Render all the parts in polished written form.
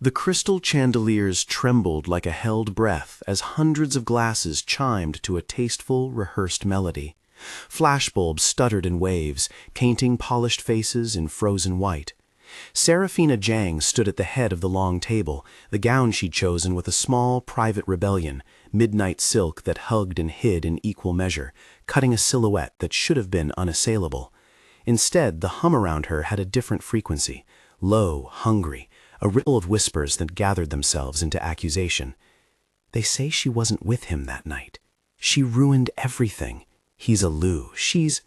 The crystal chandeliers trembled like a held breath as hundreds of glasses chimed to a tasteful, rehearsed melody. Flashbulbs stuttered in waves, painting polished faces in frozen white. Saraphina Jang stood at the head of the long table, the gown she'd chosen with a small, private rebellion, midnight silk that hugged and hid in equal measure, cutting a silhouette that should have been unassailable. Instead, the hum around her had a different frequency, low, hungry, a ripple of whispers that gathered themselves into accusation. They say she wasn't with him that night. She ruined everything. He's a Lou. She's...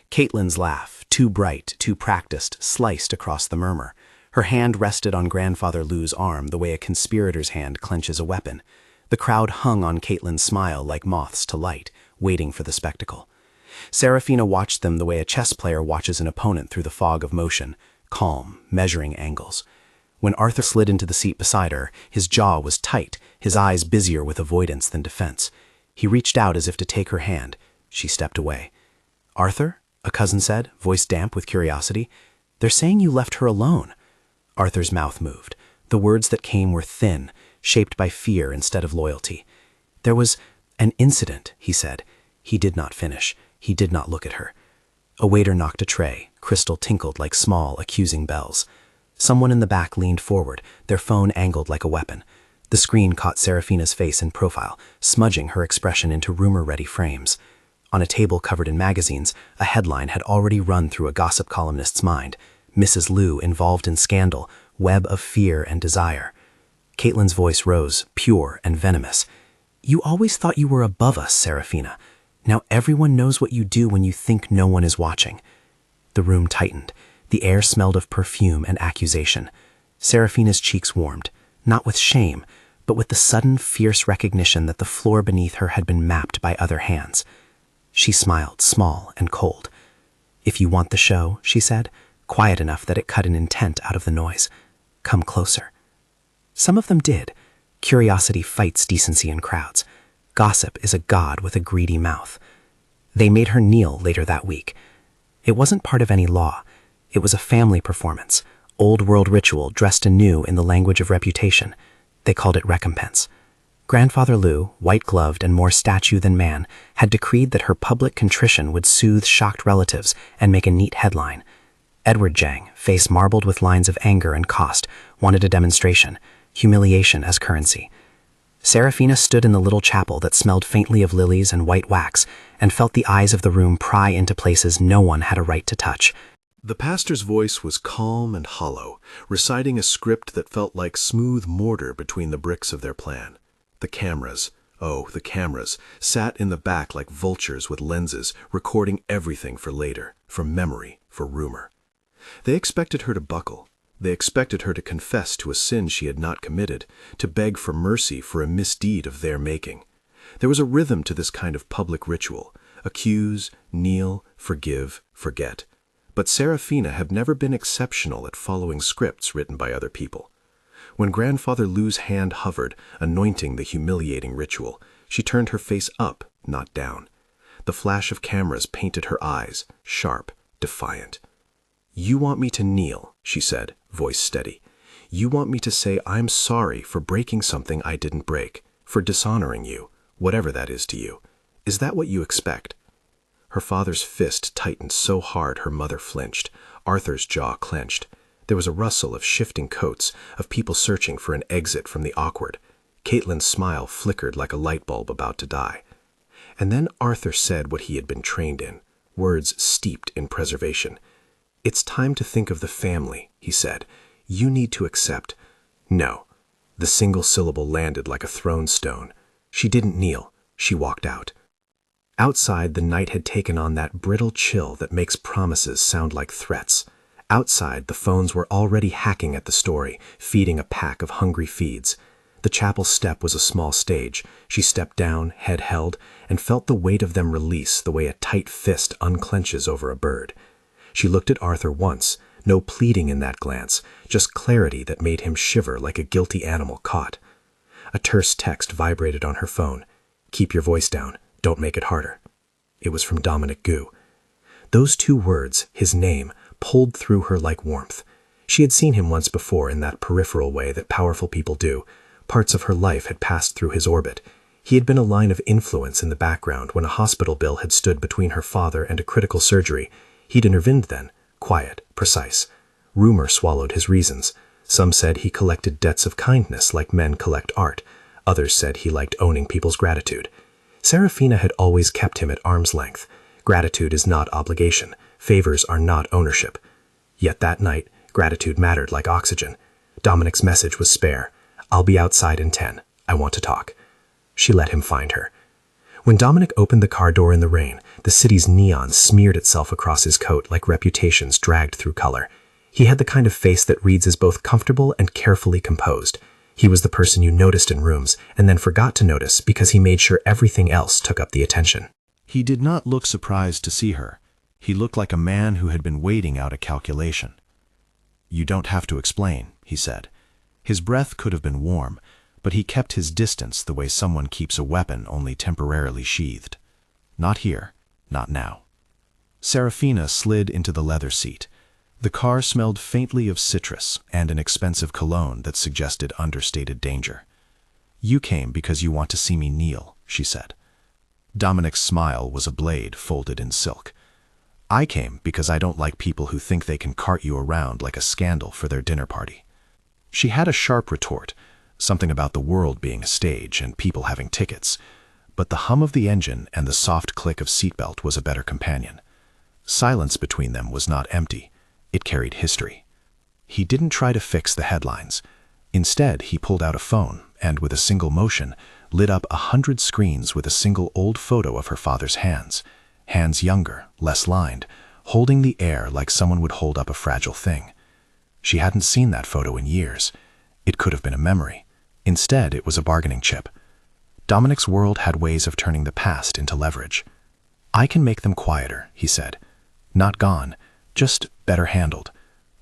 Caitlin's laugh, too bright, too practiced, sliced across the murmur. Her hand rested on Grandfather Lou's arm the way a conspirator's hand clenches a weapon. The crowd hung on Caitlin's smile like moths to light, waiting for the spectacle. Saraphina watched them the way a chess player watches an opponent through the fog of motion, calm, measuring angles. When Arthur slid into the seat beside her, his jaw was tight, his eyes busier with avoidance than defense. He reached out as if to take her hand. She stepped away. "Arthur?" a cousin said, voice damp with curiosity. "They're saying you left her alone." Arthur's mouth moved. The words that came were thin, shaped by fear instead of loyalty. "There was an incident," he said. He did not finish. He did not look at her. A waiter knocked a tray. Crystal tinkled like small, accusing bells. Someone in the back leaned forward, their phone angled like a weapon. The screen caught Saraphina's face in profile, smudging her expression into rumor-ready frames. On a table covered in magazines, a headline had already run through a gossip columnist's mind. Mrs. Lou involved in scandal, web of fear and desire. Caitlin's voice rose, pure and venomous. "You always thought you were above us, Saraphina. Now everyone knows what you do when you think no one is watching." The room tightened. The air smelled of perfume and accusation. Seraphina's cheeks warmed, not with shame, but with the sudden, fierce recognition that the floor beneath her had been mapped by other hands. She smiled, small and cold. "If you want the show," she said, quiet enough that it cut an intent out of the noise, "come closer." Some of them did. Curiosity fights decency in crowds. Gossip is a god with a greedy mouth. They made her kneel later that week. It wasn't part of any law. It was a family performance, old-world ritual dressed anew in the language of reputation. They called it recompense. Grandfather Lou, white-gloved and more statue than man, had decreed that her public contrition would soothe shocked relatives and make a neat headline. Edward Jang, face marbled with lines of anger and cost, wanted a demonstration, humiliation as currency. Saraphina stood in the little chapel that smelled faintly of lilies and white wax and felt the eyes of the room pry into places no one had a right to touch. The pastor's voice was calm and hollow, reciting a script that felt like smooth mortar between the bricks of their plan. The cameras, the cameras, sat in the back like vultures with lenses, recording everything for later, for memory, for rumor. They expected her to buckle. They expected her to confess to a sin she had not committed, to beg for mercy for a misdeed of their making. There was a rhythm to this kind of public ritual: accuse, kneel, forgive, forget. But Saraphina had never been exceptional at following scripts written by other people. When Grandfather Lou's hand hovered, anointing the humiliating ritual, she turned her face up, not down. The flash of cameras painted her eyes, sharp, defiant. "You want me to kneel," she said, voice steady. "You want me to say I'm sorry for breaking something I didn't break, for dishonoring you, whatever that is to you. Is that what you expect?" Her father's fist tightened so hard her mother flinched. Arthur's jaw clenched. There was a rustle of shifting coats, of people searching for an exit from the awkward. Caitlin's smile flickered like a light bulb about to die. And then Arthur said what he had been trained in, words steeped in preservation. "It's time to think of the family," he said. "You need to accept." "No." The single syllable landed like a thrown stone. She didn't kneel. She walked out. Outside, the night had taken on that brittle chill that makes promises sound like threats. Outside, the phones were already hacking at the story, feeding a pack of hungry feeds. The chapel step was a small stage. She stepped down, head held, and felt the weight of them release the way a tight fist unclenches over a bird. She looked at Arthur once, no pleading in that glance, just clarity that made him shiver like a guilty animal caught. A terse text vibrated on her phone. "Keep your voice down. Don't make it harder." It was from Dominic Gu. Those two words, his name, pulled through her like warmth. She had seen him once before in that peripheral way that powerful people do. Parts of her life had passed through his orbit. He had been a line of influence in the background when a hospital bill had stood between her father and a critical surgery. He'd intervened then, quiet, precise. Rumor swallowed his reasons. Some said he collected debts of kindness like men collect art. Others said he liked owning people's gratitude. Saraphina had always kept him at arm's length. Gratitude is not obligation. Favors are not ownership. Yet that night, gratitude mattered like oxygen. Dominic's message was spare. "I'll be outside in 10. I want to talk." She let him find her. When Dominic opened the car door in the rain, the city's neon smeared itself across his coat like reputations dragged through color. He had the kind of face that reads as both comfortable and carefully composed. He was the person you noticed in rooms and then forgot to notice because he made sure everything else took up the attention. He did not look surprised to see her. He looked like a man who had been waiting out a calculation. "You don't have to explain," he said. His breath could have been warm, but he kept his distance the way someone keeps a weapon only temporarily sheathed. Not here, not now. Saraphina slid into the leather seat. The car smelled faintly of citrus and an expensive cologne that suggested understated danger. "You came because you want to see me kneel," she said. Dominic's smile was a blade folded in silk. "I came because I don't like people who think they can cart you around like a scandal for their dinner party." She had a sharp retort, something about the world being a stage and people having tickets, but the hum of the engine and the soft click of seatbelt was a better companion. Silence between them was not empty. It carried history. He didn't try to fix the headlines. Instead, he pulled out a phone and, with a single motion, lit up 100 screens with a single old photo of her father's hands. Hands younger, less lined, holding the air like someone would hold up a fragile thing. She hadn't seen that photo in years. It could have been a memory. Instead, it was a bargaining chip. Dominic's world had ways of turning the past into leverage. "I can make them quieter," he said. "Not gone, just better handled.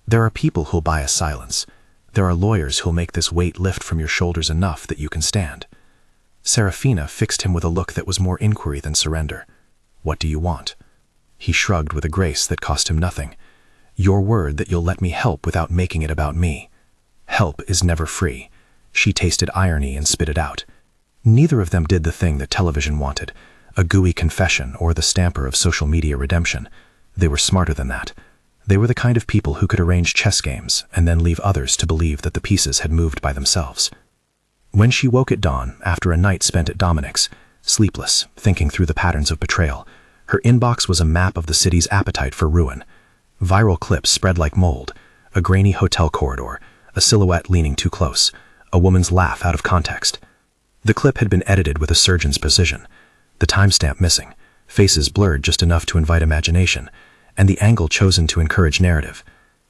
There are people who'll buy a silence. There are lawyers who'll make this weight lift from your shoulders enough that you can stand." Saraphina fixed him with a look that was more inquiry than surrender. "What do you want?" He shrugged with a grace that cost him nothing. "Your word that you'll let me help without making it about me." Help is never free. She tasted irony and spit it out. Neither of them did the thing that television wanted, a gooey confession or the stamper of social media redemption. They were smarter than that. They were the kind of people who could arrange chess games and then leave others to believe that the pieces had moved by themselves. When she woke at dawn, after a night spent at Dominic's, sleepless, thinking through the patterns of betrayal, her inbox was a map of the city's appetite for ruin. Viral clips spread like mold, a grainy hotel corridor, a silhouette leaning too close, a woman's laugh out of context. The clip had been edited with a surgeon's precision, the timestamp missing, faces blurred just enough to invite imagination, and the angle chosen to encourage narrative.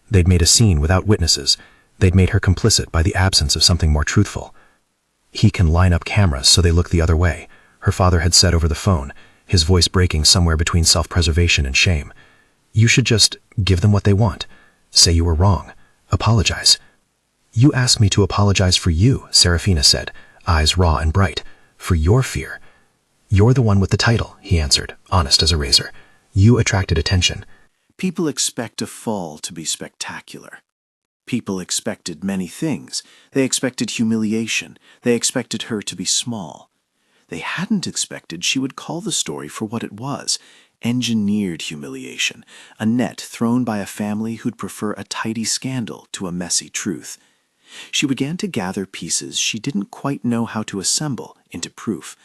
They'd made a scene without witnesses. They'd made her complicit by the absence of something more truthful. "He can line up cameras so they look the other way," her father had said over the phone, his voice breaking somewhere between self-preservation and shame. "You should just give them what they want. Say you were wrong. Apologize." "You asked me to apologize for you," Saraphina said, eyes raw and bright. "For your fear." "You're the one with the title," he answered, honest as a razor. "You attracted attention." People expect a fall to be spectacular. People expected many things. They expected humiliation. They expected her to be small. They hadn't expected she would call the story for what it was: engineered humiliation, a net thrown by a family who'd prefer a tidy scandal to a messy truth. She began to gather pieces she didn't quite know how to assemble into proof.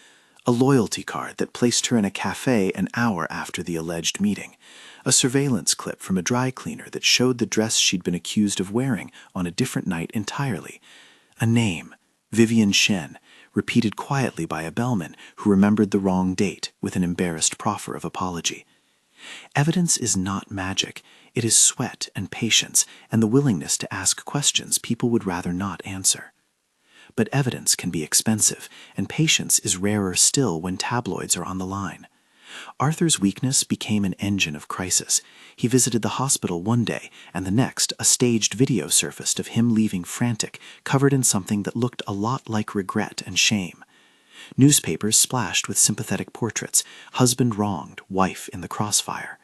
A loyalty card that placed her in a cafe an hour after the alleged meeting. A surveillance clip from a dry cleaner that showed the dress she'd been accused of wearing on a different night entirely. A name, Vivian Shen, repeated quietly by a bellman who remembered the wrong date with an embarrassed proffer of apology. Evidence is not magic. It is sweat and patience and the willingness to ask questions people would rather not answer. But evidence can be expensive, and patience is rarer still when tabloids are on the line. Arthur's weakness became an engine of crisis. He visited the hospital one day, and the next a staged video surfaced of him leaving frantic, covered in something that looked a lot like regret and shame. Newspapers splashed with sympathetic portraits, husband wronged, wife in the crossfire.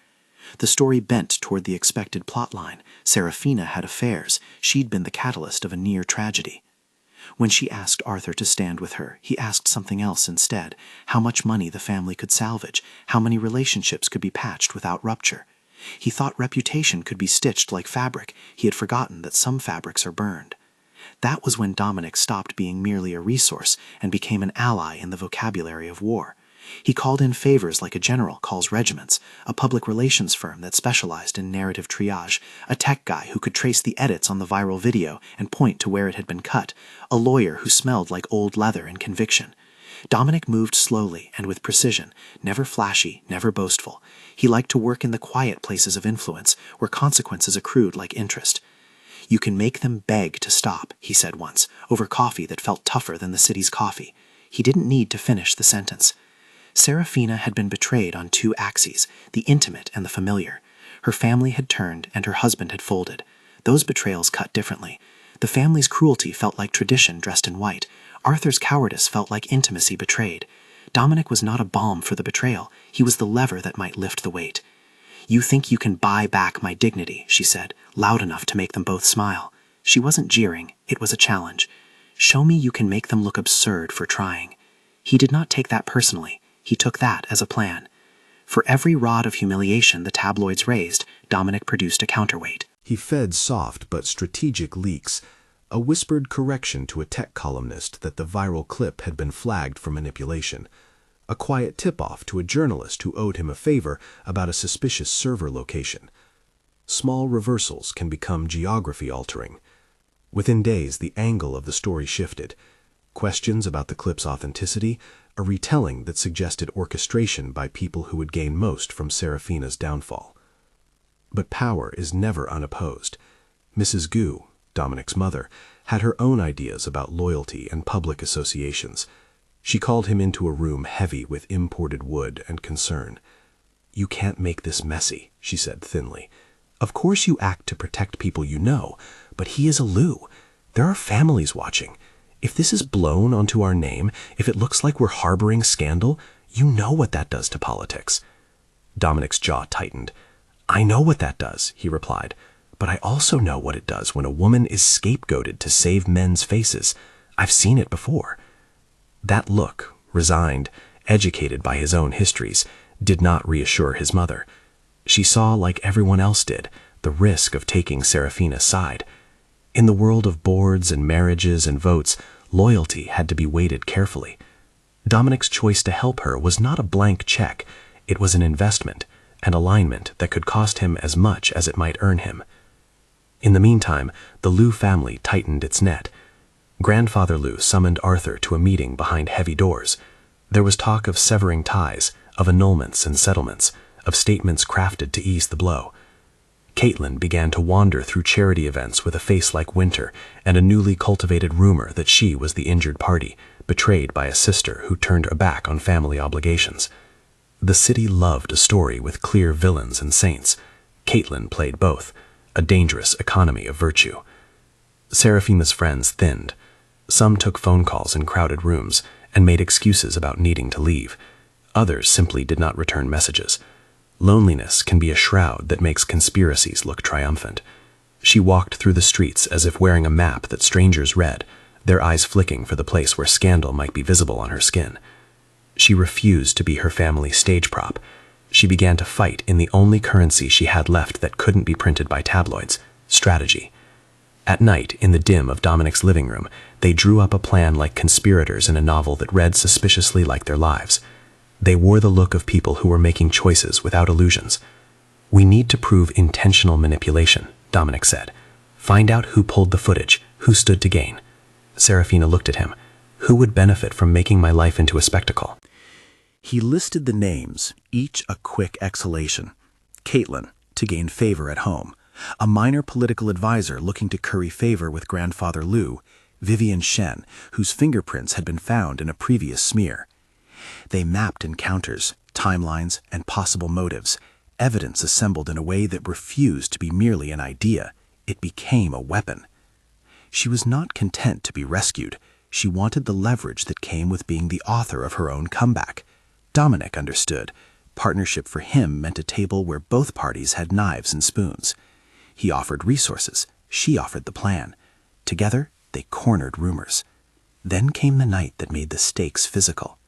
The story bent toward the expected plotline. Saraphina had affairs. She'd been the catalyst of a near tragedy. When she asked Arthur to stand with her, he asked something else instead: how much money the family could salvage, how many relationships could be patched without rupture. He thought reputation could be stitched like fabric. He had forgotten that some fabrics are burned. That was when Dominic stopped being merely a resource and became an ally in the vocabulary of war. He called in favors like a general calls regiments, a public relations firm that specialized in narrative triage, a tech guy who could trace the edits on the viral video and point to where it had been cut, a lawyer who smelled like old leather and conviction. Dominic moved slowly and with precision, never flashy, never boastful. He liked to work in the quiet places of influence, where consequences accrued like interest. "You can make them beg to stop," he said once, over coffee that felt tougher than the city's coffee. He didn't need to finish the sentence. Saraphina had been betrayed on two axes, the intimate and the familiar. Her family had turned and her husband had folded. Those betrayals cut differently. The family's cruelty felt like tradition dressed in white. Arthur's cowardice felt like intimacy betrayed. Dominic was not a balm for the betrayal. He was the lever that might lift the weight. "You think you can buy back my dignity," she said, loud enough to make them both smile. She wasn't jeering. It was a challenge. "Show me you can make them look absurd for trying." He did not take that personally. He took that as a plan. For every rod of humiliation the tabloids raised, Dominic produced a counterweight. He fed soft but strategic leaks, a whispered correction to a tech columnist that the viral clip had been flagged for manipulation, a quiet tip-off to a journalist who owed him a favor about a suspicious server location. Small reversals can become geography-altering. Within days, the angle of the story shifted. Questions about the clip's authenticity, a retelling that suggested orchestration by people who would gain most from Saraphina's downfall. But power is never unopposed. Mrs. Gu, Dominic's mother, had her own ideas about loyalty and public associations. She called him into a room heavy with imported wood and concern. "You can't make this messy," she said thinly. "Of course you act to protect people you know, but he is a Lu. There are families watching. If this is blown onto our name, if it looks like we're harboring scandal, you know what that does to politics." Dominic's jaw tightened. "I know what that does," he replied, "but I also know what it does when a woman is scapegoated to save men's faces. I've seen it before." That look, resigned, educated by his own histories, did not reassure his mother. She saw, like everyone else did, the risk of taking Saraphina's side. In the world of boards and marriages and votes, loyalty had to be weighted carefully. Dominic's choice to help her was not a blank check. It was an investment, an alignment that could cost him as much as it might earn him. In the meantime, the Lu family tightened its net. Grandfather Lu summoned Arthur to a meeting behind heavy doors. There was talk of severing ties, of annulments and settlements, of statements crafted to ease the blow. Caitlin began to wander through charity events with a face like winter and a newly cultivated rumor that she was the injured party, betrayed by a sister who turned her back on family obligations. The city loved a story with clear villains and saints. Caitlin played both, a dangerous economy of virtue. Seraphina's friends thinned. Some took phone calls in crowded rooms and made excuses about needing to leave. Others simply did not return messages. Loneliness can be a shroud that makes conspiracies look triumphant. She walked through the streets as if wearing a map that strangers read, their eyes flicking for the place where scandal might be visible on her skin. She refused to be her family's stage prop. She began to fight in the only currency she had left that couldn't be printed by tabloids: strategy. At night, in the dim of Dominic's living room, they drew up a plan like conspirators in a novel that read suspiciously like their lives. They wore the look of people who were making choices without illusions. "We need to prove intentional manipulation," Dominic said. "Find out who pulled the footage, who stood to gain." Saraphina looked at him. "Who would benefit from making my life into a spectacle?" He listed the names, each a quick exhalation. Caitlin, to gain favor at home. A minor political advisor looking to curry favor with Grandfather Lu. Vivian Shen, whose fingerprints had been found in a previous smear. They mapped encounters, timelines, and possible motives. Evidence assembled in a way that refused to be merely an idea. It became a weapon. She was not content to be rescued. She wanted the leverage that came with being the author of her own comeback. Dominic understood. Partnership for him meant a table where both parties had knives and spoons. He offered resources, she offered the plan. Together, they cornered rumors. Then came the night that made the stakes physical.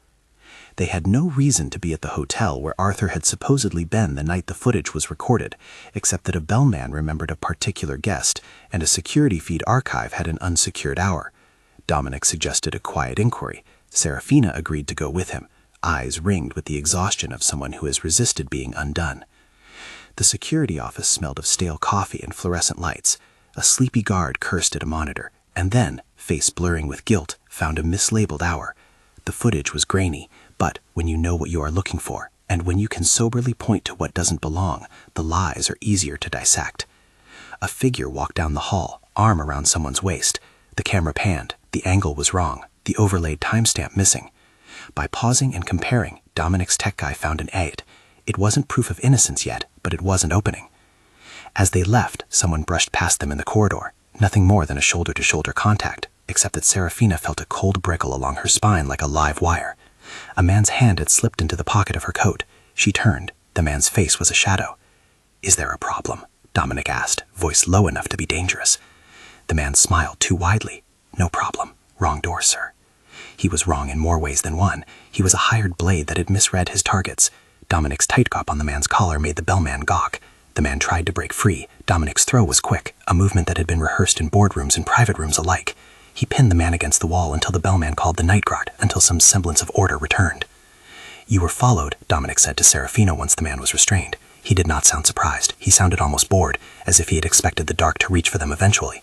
They had no reason to be at the hotel where Arthur had supposedly been the night the footage was recorded, except that a bellman remembered a particular guest, and a security feed archive had an unsecured hour. Dominic suggested a quiet inquiry. Saraphina agreed to go with him, eyes ringed with the exhaustion of someone who has resisted being undone. The security office smelled of stale coffee and fluorescent lights. A sleepy guard cursed at a monitor, and then, face blurring with guilt, found a mislabeled hour. The footage was grainy, but when you know what you are looking for, and when you can soberly point to what doesn't belong, the lies are easier to dissect. A figure walked down the hall, arm around someone's waist. The camera panned. The angle was wrong, the overlaid timestamp missing. By pausing and comparing, Dominic's tech guy found an aid. It wasn't proof of innocence yet, but it was an opening. As they left, someone brushed past them in the corridor. Nothing more than a shoulder-to-shoulder contact, except that Saraphina felt a cold prickle along her spine like a live wire. A man's hand had slipped into the pocket of her coat. She turned. The man's face was a shadow. "Is there a problem?" Dominic asked, voice low enough to be dangerous. The man smiled too widely. "No problem. Wrong door, sir." He was wrong in more ways than one. He was a hired blade that had misread his targets. Dominic's tight grip on the man's collar made the bellman gawk. The man tried to break free. Dominic's throw was quick, a movement that had been rehearsed in boardrooms and private rooms alike. He pinned the man against the wall until the bellman called the night guard, until some semblance of order returned. "You were followed," Dominic said to Saraphina once the man was restrained. He did not sound surprised. He sounded almost bored, as if he had expected the dark to reach for them eventually.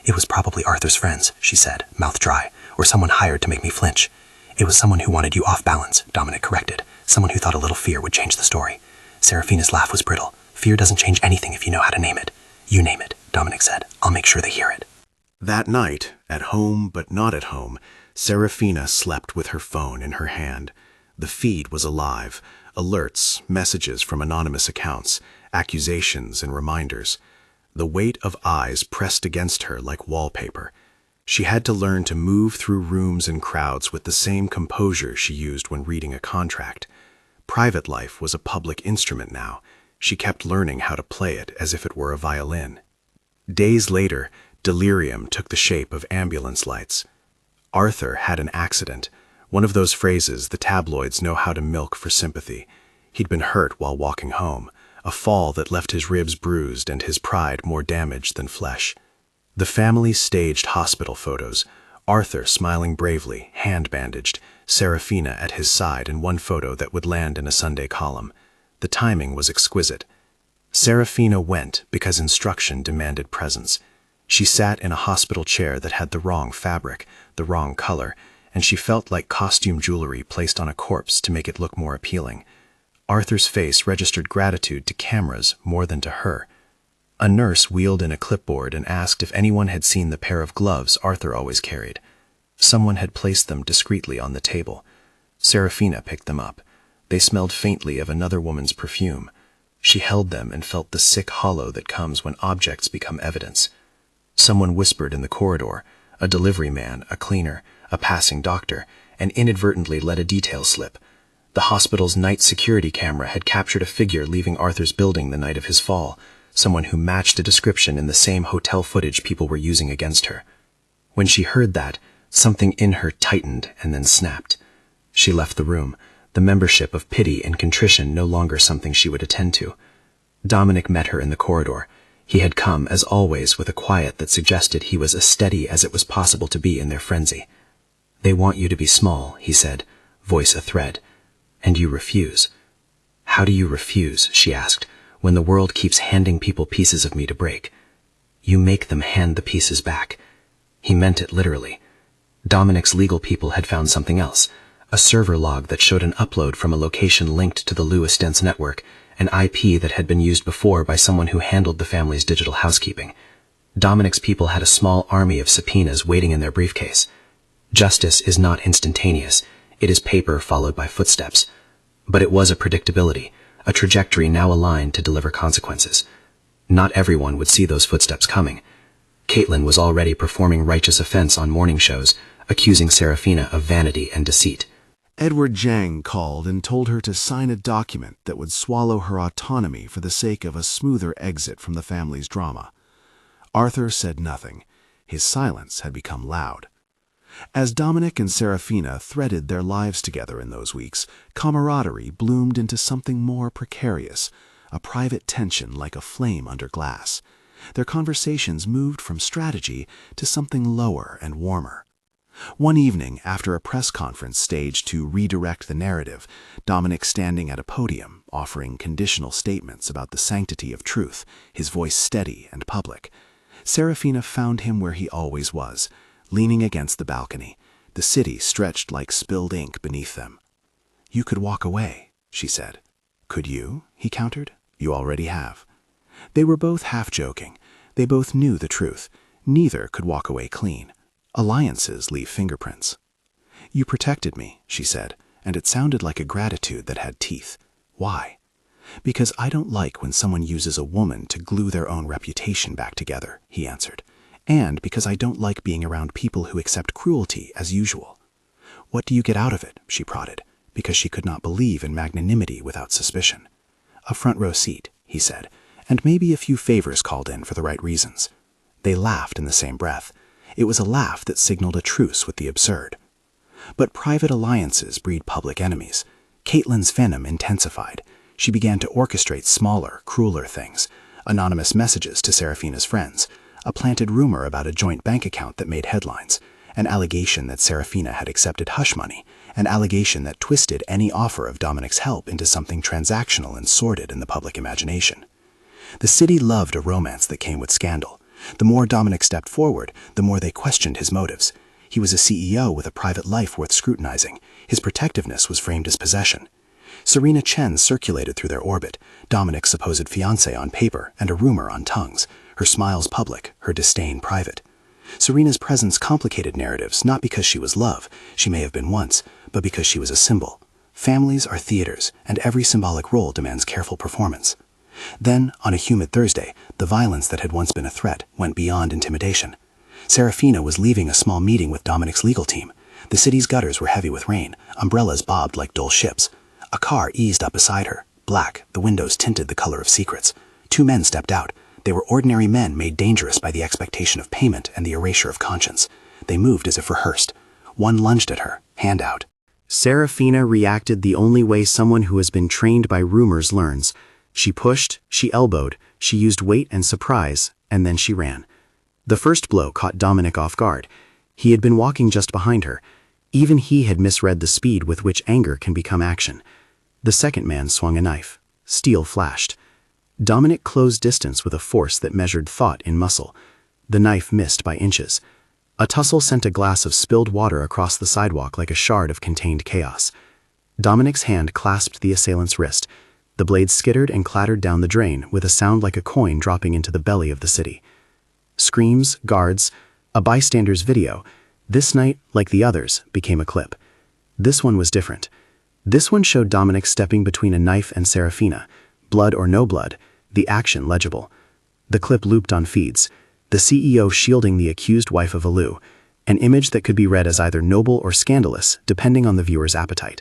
"It was probably Arthur's friends," she said, mouth dry, "or someone hired to make me flinch." "It was someone who wanted you off balance," Dominic corrected. "Someone who thought a little fear would change the story." Seraphina's laugh was brittle. "Fear doesn't change anything if you know how to name it." "You name it," Dominic said. "I'll make sure they hear it." That night, at home but not at home, Saraphina slept with her phone in her hand. The feed was alive. Alerts, messages from anonymous accounts, accusations and reminders. The weight of eyes pressed against her like wallpaper. She had to learn to move through rooms and crowds with the same composure she used when reading a contract. Private life was a public instrument now. She kept learning how to play it as if it were a violin. Days later, delirium took the shape of ambulance lights. Arthur had an accident, one of those phrases the tabloids know how to milk for sympathy. He'd been hurt while walking home, a fall that left his ribs bruised and his pride more damaged than flesh. The family staged hospital photos, Arthur smiling bravely, hand bandaged, Saraphina at his side in one photo that would land in a Sunday column. The timing was exquisite. Saraphina went because instruction demanded presence. She sat in a hospital chair that had the wrong fabric, the wrong color, and she felt like costume jewelry placed on a corpse to make it look more appealing. Arthur's face registered gratitude to cameras more than to her. A nurse wheeled in a clipboard and asked if anyone had seen the pair of gloves Arthur always carried. Someone had placed them discreetly on the table. Saraphina picked them up. They smelled faintly of another woman's perfume. She held them and felt the sick hollow that comes when objects become evidence. Someone whispered in the corridor, a delivery man, a cleaner, a passing doctor, and inadvertently let a detail slip. The hospital's night security camera had captured a figure leaving Arthur's building the night of his fall, someone who matched a description in the same hotel footage people were using against her. When she heard that, something in her tightened and then snapped. She left the room, the membership of pity and contrition no longer something she would attend to. Dominic met her in the corridor. He had come, as always, with a quiet that suggested he was as steady as it was possible to be in their frenzy. "They want you to be small," he said, voice a thread. "And you refuse." "How do you refuse," she asked, "when the world keeps handing people pieces of me to break?" "You make them hand the pieces back." He meant it literally. Dominic's legal people had found something else, a server log that showed an upload from a location linked to the Lewis Dents network, an IP that had been used before by someone who handled the family's digital housekeeping. Dominic's people had a small army of subpoenas waiting in their briefcase. Justice is not instantaneous. It is paper followed by footsteps. But it was a predictability, a trajectory now aligned to deliver consequences. Not everyone would see those footsteps coming. Caitlin was already performing righteous offense on morning shows, accusing Saraphina of vanity and deceit. Edward Jang called and told her to sign a document that would swallow her autonomy for the sake of a smoother exit from the family's drama. Arthur said nothing. His silence had become loud. As Dominic and Saraphina threaded their lives together in those weeks, camaraderie bloomed into something more precarious, a private tension like a flame under glass. Their conversations moved from strategy to something lower and warmer. One evening, after a press conference staged to redirect the narrative, Dominic standing at a podium, offering conditional statements about the sanctity of truth, his voice steady and public, Saraphina found him where he always was, leaning against the balcony, the city stretched like spilled ink beneath them. "You could walk away," she said. "Could you?" he countered. "You already have." They were both half joking. They both knew the truth. Neither could walk away clean. Alliances leave fingerprints. "You protected me," she said, and it sounded like a gratitude that had teeth. "Why?" "Because I don't like when someone uses a woman to glue their own reputation back together," he answered. "And because I don't like being around people who accept cruelty as usual." "What do you get out of it?" she prodded, because she could not believe in magnanimity without suspicion. "A front row seat," he said, "and maybe a few favors called in for the right reasons." They laughed in the same breath. It was a laugh that signaled a truce with the absurd. But private alliances breed public enemies. Caitlin's venom intensified. She began to orchestrate smaller, crueler things. Anonymous messages to Saraphina's friends. A planted rumor about a joint bank account that made headlines. An allegation that Saraphina had accepted hush money. An allegation that twisted any offer of Dominic's help into something transactional and sordid in the public imagination. The city loved a romance that came with scandal. The more Dominic stepped forward, the more they questioned his motives. He was a CEO with a private life worth scrutinizing. His protectiveness was framed as possession. Serena Chen circulated through their orbit, Dominic's supposed fiancée on paper and a rumor on tongues, her smiles public, her disdain private. Serena's presence complicated narratives not because she was love, she may have been once, but because she was a symbol. Families are theaters, and every symbolic role demands careful performance. Then, on a humid Thursday, the violence that had once been a threat went beyond intimidation. Saraphina was leaving a small meeting with Dominic's legal team. The city's gutters were heavy with rain, umbrellas bobbed like dull ships. A car eased up beside her, black, the windows tinted the color of secrets. Two men stepped out. They were ordinary men made dangerous by the expectation of payment and the erasure of conscience. They moved as if rehearsed. One lunged at her, hand out. Saraphina reacted the only way someone who has been trained by rumors learns. She pushed, she elbowed, she used weight and surprise, and then she ran. The first blow caught Dominic off guard. He had been walking just behind her. Even he had misread the speed with which anger can become action. The second man swung a knife. Steel flashed. Dominic closed distance with a force that measured thought in muscle. The knife missed by inches. A tussle sent a glass of spilled water across the sidewalk like a shard of contained chaos. Dominic's hand clasped the assailant's wrist. The blade skittered and clattered down the drain with a sound like a coin dropping into the belly of the city. Screams, guards, a bystander's video. This night, like the others, became a clip. This one was different. This one showed Dominic stepping between a knife and Saraphina. Blood or no blood, the action legible. The clip looped on feeds. The CEO shielding the accused wife of Alu. An image that could be read as either noble or scandalous, depending on the viewer's appetite.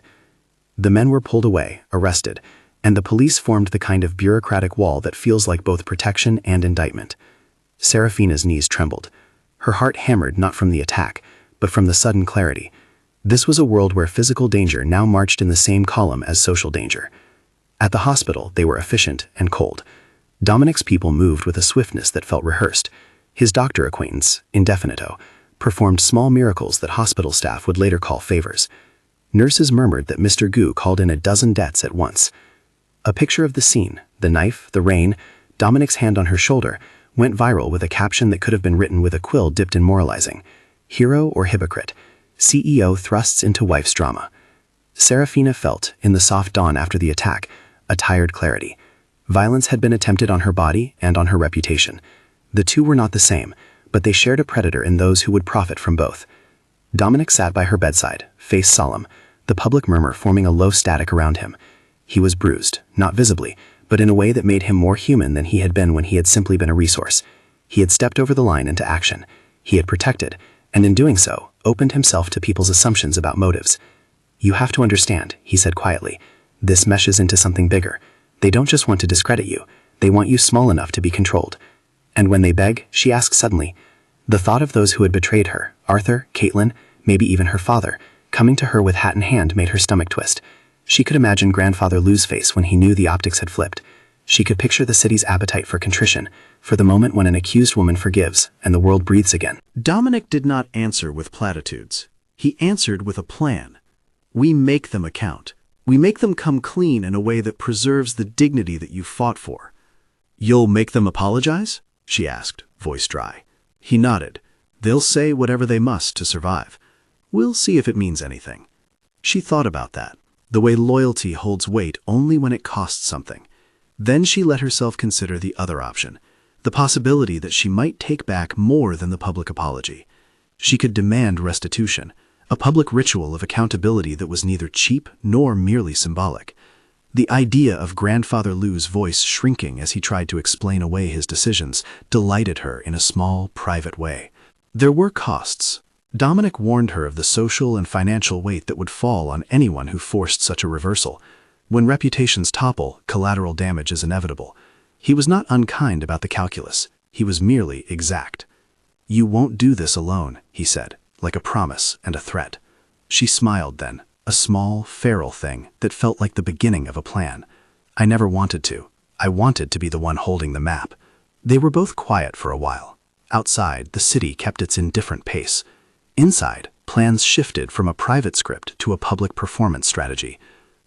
The men were pulled away, arrested, and the police formed the kind of bureaucratic wall that feels like both protection and indictment. Saraphina's knees trembled. Her heart hammered not from the attack, but from the sudden clarity. This was a world where physical danger now marched in the same column as social danger. At the hospital, they were efficient and cold. Dominic's people moved with a swiftness that felt rehearsed. His doctor acquaintance, Indefinito, performed small miracles that hospital staff would later call favors. Nurses murmured that Mr. Gu called in a dozen deaths at once. A picture of the scene, the knife, the rain, Dominic's hand on her shoulder, went viral with a caption that could have been written with a quill dipped in moralizing. Hero or hypocrite? CEO thrusts into wife's drama. Saraphina felt, in the soft dawn after the attack, a tired clarity. Violence had been attempted on her body and on her reputation. The two were not the same, but they shared a predator in those who would profit from both. Dominic sat by her bedside, face solemn, the public murmur forming a low static around him. He was bruised, not visibly, but in a way that made him more human than he had been when he had simply been a resource. He had stepped over the line into action. He had protected, and in doing so, opened himself to people's assumptions about motives. "You have to understand," he said quietly. "This meshes into something bigger. They don't just want to discredit you. They want you small enough to be controlled." "And when they beg?" she asked suddenly. The thought of those who had betrayed her, Arthur, Caitlin, maybe even her father, coming to her with hat in hand made her stomach twist. She could imagine Grandfather Lou's face when he knew the optics had flipped. She could picture the city's appetite for contrition, for the moment when an accused woman forgives and the world breathes again. Dominic did not answer with platitudes. He answered with a plan. We make them account. We make them come clean in a way that preserves the dignity that you fought for. "You'll make them apologize?" she asked, voice dry. He nodded. "They'll say whatever they must to survive. We'll see if it means anything." She thought about that, the way loyalty holds weight only when it costs something. Then she let herself consider the other option, the possibility that she might take back more than the public apology. She could demand restitution, a public ritual of accountability that was neither cheap nor merely symbolic. The idea of Grandfather Lou's voice shrinking as he tried to explain away his decisions delighted her in a small, private way. There were costs. Dominic warned her of the social and financial weight that would fall on anyone who forced such a reversal. When reputations topple, collateral damage is inevitable. He was not unkind about the calculus. He was merely exact. "You won't do this alone," he said, like a promise and a threat. She smiled then, a small, feral thing that felt like the beginning of a plan. "I never wanted to. I wanted to be the one holding the map." They were both quiet for a while. Outside, the city kept its indifferent pace. Inside, plans shifted from a private script to a public performance strategy.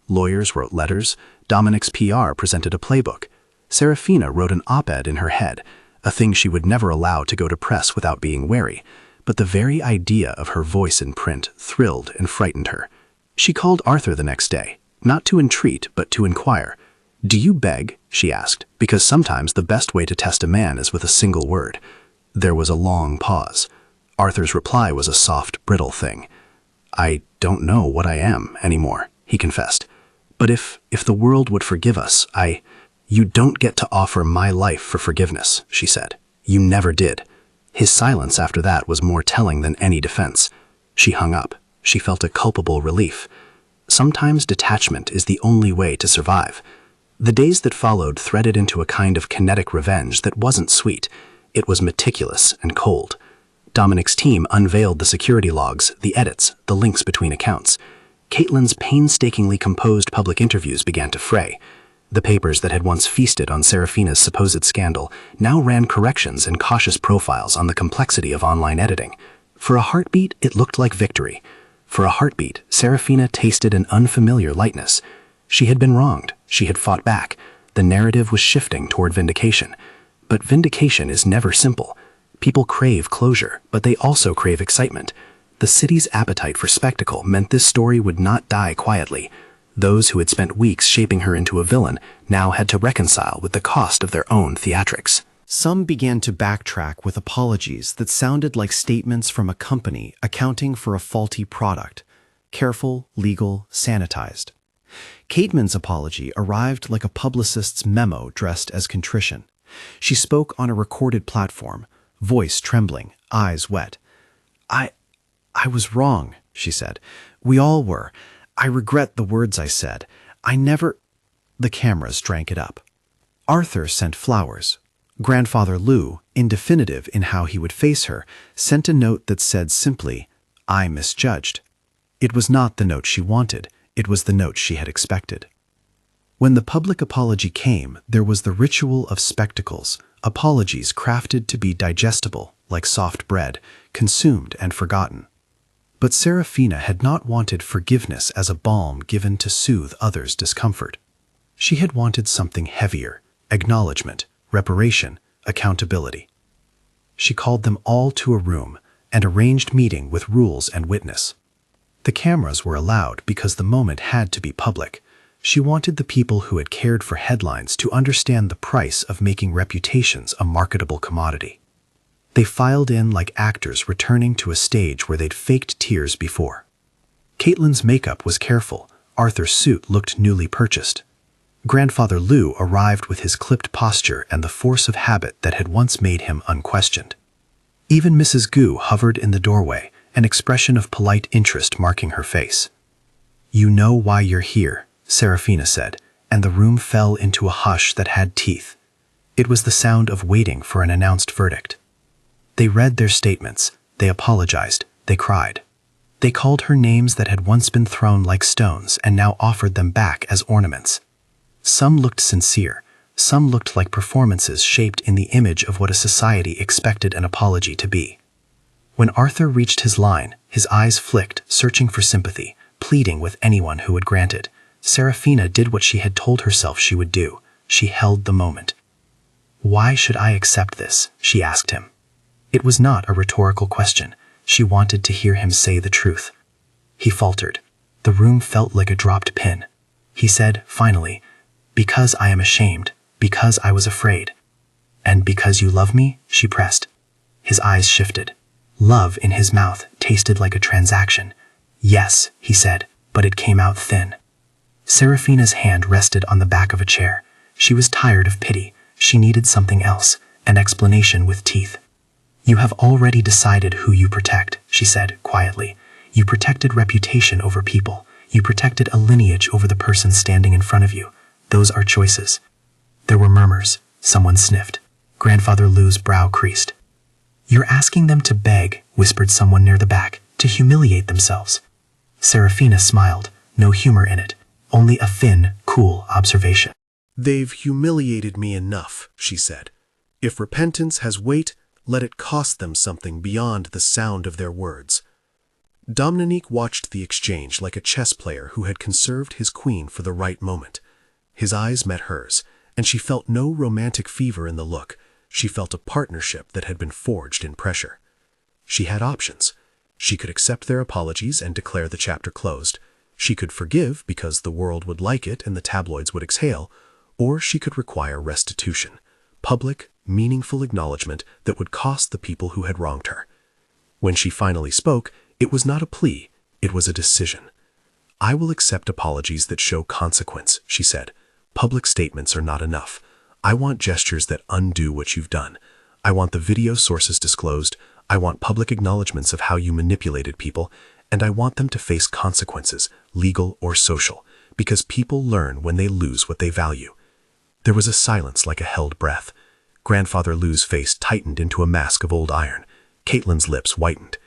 Lawyers wrote letters. Dominic's PR presented a playbook. Saraphina wrote an op-ed in her head, a thing she would never allow to go to press without being wary. But the very idea of her voice in print thrilled and frightened her. She called Arthur the next day, not to entreat, but to inquire. "Do you beg?" she asked, because sometimes the best way to test a man is with a single word. There was a long pause. Arthur's reply was a soft, brittle thing. "I don't know what I am anymore," he confessed. "But if the world would forgive us, You don't get to offer my life for forgiveness," she said. "You never did." His silence after that was more telling than any defense. She hung up. She felt a culpable relief. Sometimes detachment is the only way to survive. The days that followed threaded into a kind of kinetic revenge that wasn't sweet. It was meticulous and cold. Dominic's team unveiled the security logs, the edits, the links between accounts. Caitlin's painstakingly composed public interviews began to fray. The papers that had once feasted on Saraphina's supposed scandal now ran corrections and cautious profiles on the complexity of online editing. For a heartbeat, it looked like victory. For a heartbeat, Saraphina tasted an unfamiliar lightness. She had been wronged. She had fought back. The narrative was shifting toward vindication. But vindication is never simple. People crave closure, but they also crave excitement. The city's appetite for spectacle meant this story would not die quietly. Those who had spent weeks shaping her into a villain now had to reconcile with the cost of their own theatrics. Some began to backtrack with apologies that sounded like statements from a company accounting for a faulty product. Careful, legal, sanitized. Caitlin's apology arrived like a publicist's memo dressed as contrition. She spoke on a recorded platform, voice trembling, eyes wet. I was wrong," she said. "We all were. I regret the words I said. I never—" The cameras drank it up. Arthur sent flowers. Grandfather Lou, indefinitive in how he would face her, sent a note that said simply, "I misjudged." It was not the note she wanted. It was the note she had expected. When the public apology came, there was the ritual of spectacles, apologies crafted to be digestible, like soft bread, consumed and forgotten. But Saraphina had not wanted forgiveness as a balm given to soothe others' discomfort. She had wanted something heavier, acknowledgement, reparation, accountability. She called them all to a room and arranged meeting with rules and witness. The cameras were allowed because the moment had to be public. She wanted the people who had cared for headlines to understand the price of making reputations a marketable commodity. They filed in like actors returning to a stage where they'd faked tears before. Caitlin's makeup was careful. Arthur's suit looked newly purchased. Grandfather Lou arrived with his clipped posture and the force of habit that had once made him unquestioned. Even Mrs. Gu hovered in the doorway, an expression of polite interest marking her face. "You know why you're here," Saraphina said, and the room fell into a hush that had teeth. It was the sound of waiting for an announced verdict. They read their statements, they apologized, they cried. They called her names that had once been thrown like stones and now offered them back as ornaments. Some looked sincere, some looked like performances shaped in the image of what a society expected an apology to be. When Arthur reached his line, his eyes flicked, searching for sympathy, pleading with anyone who would grant it. Saraphina did what she had told herself she would do. She held the moment. "Why should I accept this?" she asked him. It was not a rhetorical question. She wanted to hear him say the truth. He faltered. The room felt like a dropped pin. He said, finally, "Because I am ashamed, because I was afraid." "And because you love me?" she pressed. His eyes shifted. Love in his mouth tasted like a transaction. "Yes," he said, but it came out thin. Seraphina's hand rested on the back of a chair. She was tired of pity. She needed something else, an explanation with teeth. "You have already decided who you protect," she said quietly. "You protected reputation over people. You protected a lineage over the person standing in front of you. Those are choices." There were murmurs. Someone sniffed. Grandfather Lu's brow creased. "You're asking them to beg," whispered someone near the back, "to humiliate themselves." Seraphina smiled, no humor in it, only a thin, cool observation. "They've humiliated me enough," she said. "If repentance has weight, let it cost them something beyond the sound of their words." Dominique watched the exchange like a chess player who had conserved his queen for the right moment. His eyes met hers, and she felt no romantic fever in the look. She felt a partnership that had been forged in pressure. She had options. She could accept their apologies and declare the chapter closed. She could forgive because the world would like it and the tabloids would exhale, or she could require restitution, public, meaningful acknowledgement that would cost the people who had wronged her. When she finally spoke, it was not a plea, it was a decision. "I will accept apologies that show consequence," she said. "Public statements are not enough. I want gestures that undo what you've done. I want the video sources disclosed. I want public acknowledgments of how you manipulated people, and I want them to face consequences, legal or social, because people learn when they lose what they value." There was a silence like a held breath. Grandfather Lu's face tightened into a mask of old iron. Caitlin's lips whitened.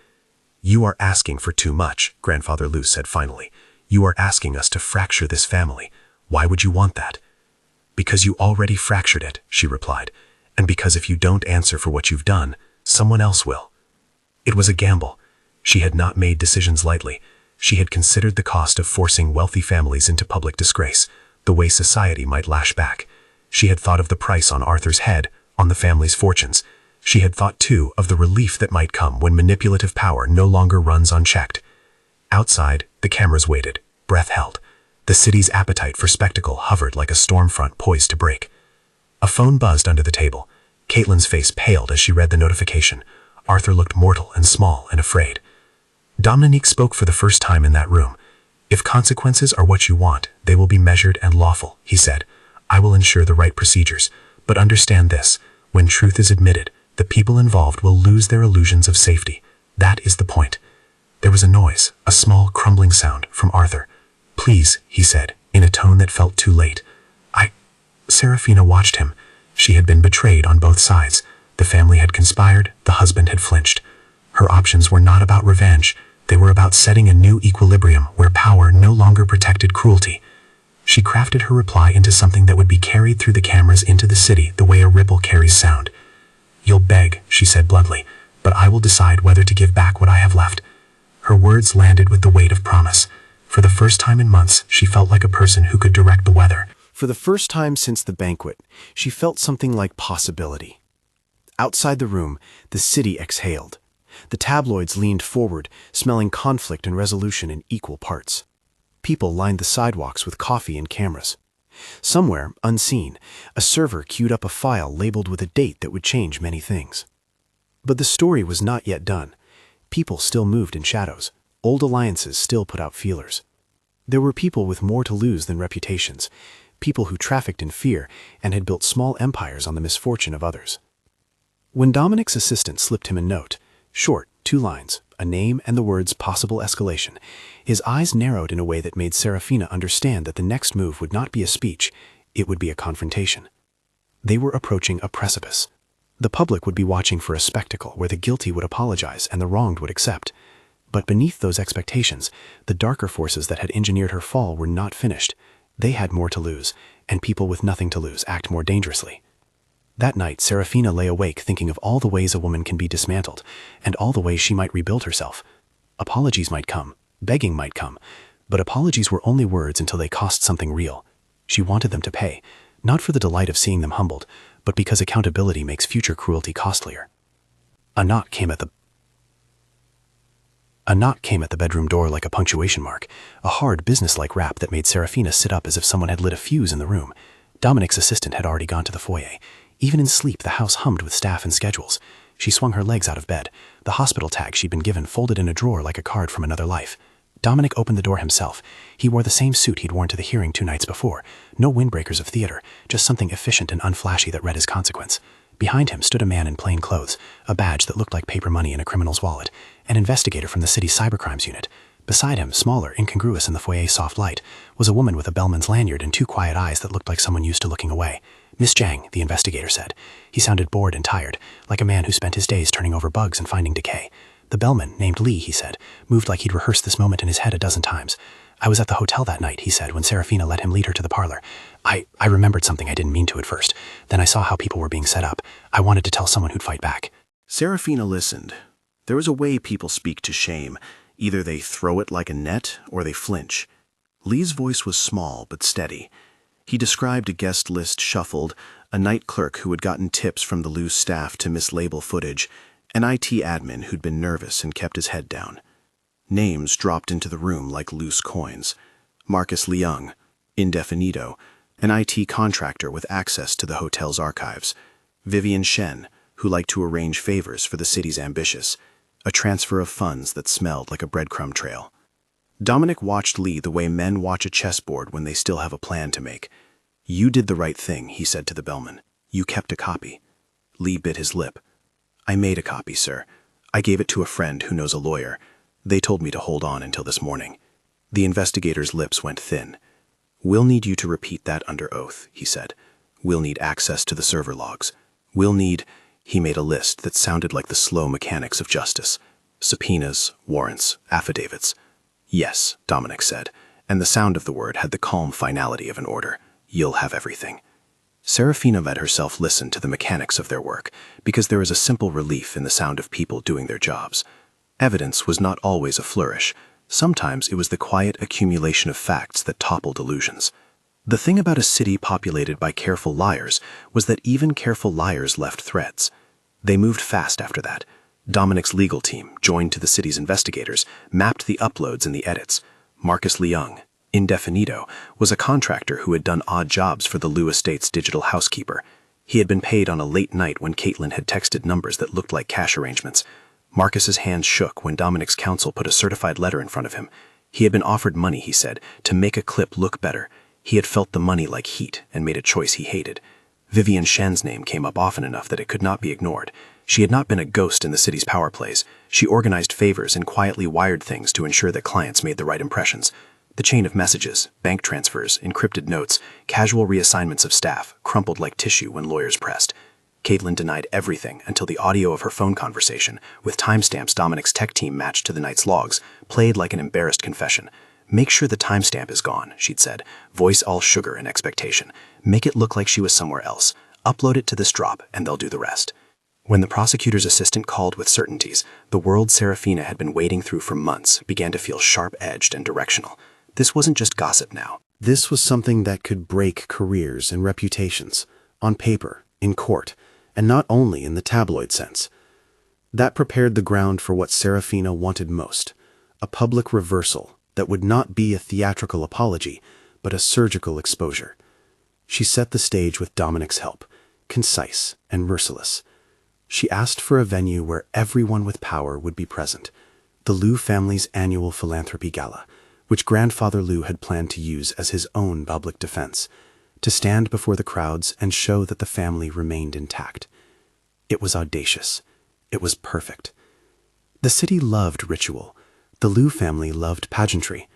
"You are asking for too much," Grandfather Lu said finally. "You are asking us to fracture this family. Why would you want that?" "Because you already fractured it," she replied, "and because if you don't answer for what you've done, someone else will." It was a gamble. She had not made decisions lightly. She had considered the cost of forcing wealthy families into public disgrace, the way society might lash back. She had thought of the price on Arthur's head, on the family's fortunes. She had thought, too, of the relief that might come when manipulative power no longer runs unchecked. Outside, the cameras waited, breath held. The city's appetite for spectacle hovered like a storm front poised to break. A phone buzzed under the table. Caitlin's face paled as she read the notification. Arthur looked mortal and small and afraid. Dominique spoke for the first time in that room. "If consequences are what you want, they will be measured and lawful," he said. "I will ensure the right procedures. But understand this, when truth is admitted, the people involved will lose their illusions of safety. That is the point." There was a noise, a small crumbling sound, from Arthur. "Please," he said, in a tone that felt too late. Seraphina watched him. She had been betrayed on both sides. The family had conspired, the husband had flinched. Her options were not about revenge. They were about setting a new equilibrium where power no longer protected cruelty. She crafted her reply into something that would be carried through the cameras into the city the way a ripple carries sound. "You'll beg," she said bluntly, "but I will decide whether to give back what I have left." Her words landed with the weight of promise. For the first time in months, she felt like a person who could direct the weather. For the first time since the banquet, she felt something like possibility. Outside the room, the city exhaled. The tabloids leaned forward, smelling conflict and resolution in equal parts. People lined the sidewalks with coffee and cameras. Somewhere, unseen, a server queued up a file labeled with a date that would change many things. But the story was not yet done. People still moved in shadows. Old alliances still put out feelers. There were people with more to lose than reputations, people who trafficked in fear and had built small empires on the misfortune of others. When Dominique's assistant slipped him a note, short, 2 lines, a name and the words possible escalation. His eyes narrowed in a way that made Saraphina understand that the next move would not be a speech, it would be a confrontation. They were approaching a precipice. The public would be watching for a spectacle where the guilty would apologize and the wronged would accept. But beneath those expectations, the darker forces that had engineered her fall were not finished. They had more to lose, and people with nothing to lose act more dangerously. That night, Saraphina lay awake thinking of all the ways a woman can be dismantled, and all the ways she might rebuild herself. Apologies might come, begging might come, but apologies were only words until they cost something real. She wanted them to pay, not for the delight of seeing them humbled, but because accountability makes future cruelty costlier. A knock came at the bedroom door like a punctuation mark, a hard, businesslike rap that made Saraphina sit up as if someone had lit a fuse in the room. Dominic's assistant had already gone to the foyer. Even in sleep, the house hummed with staff and schedules. She swung her legs out of bed, the hospital tag she'd been given folded in a drawer like a card from another life. Dominic opened the door himself. He wore the same suit he'd worn to the hearing 2 nights before. No windbreakers of theater, just something efficient and unflashy that read his consequence. Behind him stood a man in plain clothes, a badge that looked like paper money in a criminal's wallet, an investigator from the city's cybercrimes unit. Beside him, smaller, incongruous in the foyer's soft light, was a woman with a bellman's lanyard and 2 quiet eyes that looked like someone used to looking away. "Miss Jang," the investigator said. He sounded bored and tired, like a man who spent his days turning over bugs and finding decay. The bellman, named Lee, he said, moved like he'd rehearsed this moment in his head a dozen times. "I was at the hotel that night," he said, when Saraphina let him lead her to the parlor. I remembered something I didn't mean to at first. Then I saw how people were being set up. I wanted to tell someone who'd fight back." Saraphina listened. There was a way people speak to shame. Either they throw it like a net, or they flinch. Lee's voice was small but steady. He described a guest list shuffled, a night clerk who had gotten tips from the loose staff to mislabel footage, an IT admin who'd been nervous and kept his head down. Names dropped into the room like loose coins. Marcus Leung, indefinido, an IT contractor with access to the hotel's archives. Vivian Shen, who liked to arrange favors for the city's ambitious. A transfer of funds that smelled like a breadcrumb trail. Dominic watched Lee the way men watch a chessboard when they still have a plan to make. "You did the right thing," he said to the bellman. "You kept a copy." Lee bit his lip. "I made a copy, sir. I gave it to a friend who knows a lawyer. They told me to hold on until this morning." The investigator's lips went thin. "We'll need you to repeat that under oath," he said. "We'll need access to the server logs. We'll need—" He made a list that sounded like the slow mechanics of justice. Subpoenas, warrants, affidavits. "Yes," Dominic said, and the sound of the word had the calm finality of an order. "You'll have everything." Saraphina let herself listen to the mechanics of their work, because there is a simple relief in the sound of people doing their jobs. Evidence was not always a flourish. Sometimes it was the quiet accumulation of facts that toppled illusions. The thing about a city populated by careful liars was that even careful liars left threads. They moved fast after that. Dominic's legal team, joined to the city's investigators, mapped the uploads and the edits. Marcus Leung, indefinido, was a contractor who had done odd jobs for the Liu Estate's digital housekeeper. He had been paid on a late night when Caitlin had texted numbers that looked like cash arrangements. Marcus's hands shook when Dominic's counsel put a certified letter in front of him. He had been offered money, he said, to make a clip look better. He had felt the money like heat and made a choice he hated. Vivian Shen's name came up often enough that it could not be ignored. She had not been a ghost in the city's power plays. She organized favors and quietly wired things to ensure that clients made the right impressions. The chain of messages, bank transfers, encrypted notes, casual reassignments of staff, crumpled like tissue when lawyers pressed. Caitlin denied everything until the audio of her phone conversation, with timestamps Dominic's tech team matched to the night's logs, played like an embarrassed confession. "Make sure the timestamp is gone," she'd said, voice all sugar and expectation. "Make it look like she was somewhere else. Upload it to this drop, and they'll do the rest." When the prosecutor's assistant called with certainties, the world Saraphina had been wading through for months began to feel sharp-edged and directional. This wasn't just gossip now. This was something that could break careers and reputations, on paper, in court, and not only in the tabloid sense. That prepared the ground for what Saraphina wanted most, a public reversal that would not be a theatrical apology, but a surgical exposure. She set the stage with Dominic's help, concise and merciless. She asked for a venue where everyone with power would be present, the Liu family's annual philanthropy gala, which grandfather Liu had planned to use as his own public defense, to stand before the crowds and show that the family remained intact. It was audacious. It was perfect. The city loved ritual. The Liu family loved pageantry.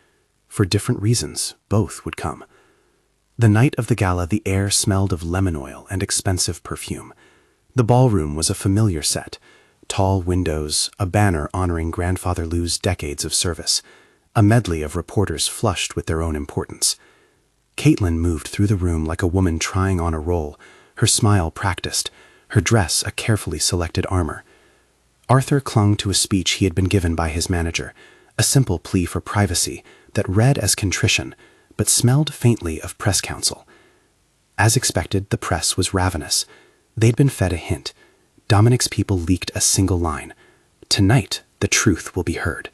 For different reasons, both would come. The night of the gala, the air smelled of lemon oil and expensive perfume. The ballroom was a familiar set. Tall windows, a banner honoring Grandfather Liu's decades of service, a medley of reporters flushed with their own importance. Caitlin moved through the room like a woman trying on a role, her smile practiced, her dress a carefully selected armor. Arthur clung to a speech he had been given by his manager, a simple plea for privacy that read as contrition, but smelled faintly of press council. As expected, the press was ravenous. They'd been fed a hint. Dominic's people leaked a single line. Tonight, the truth will be heard.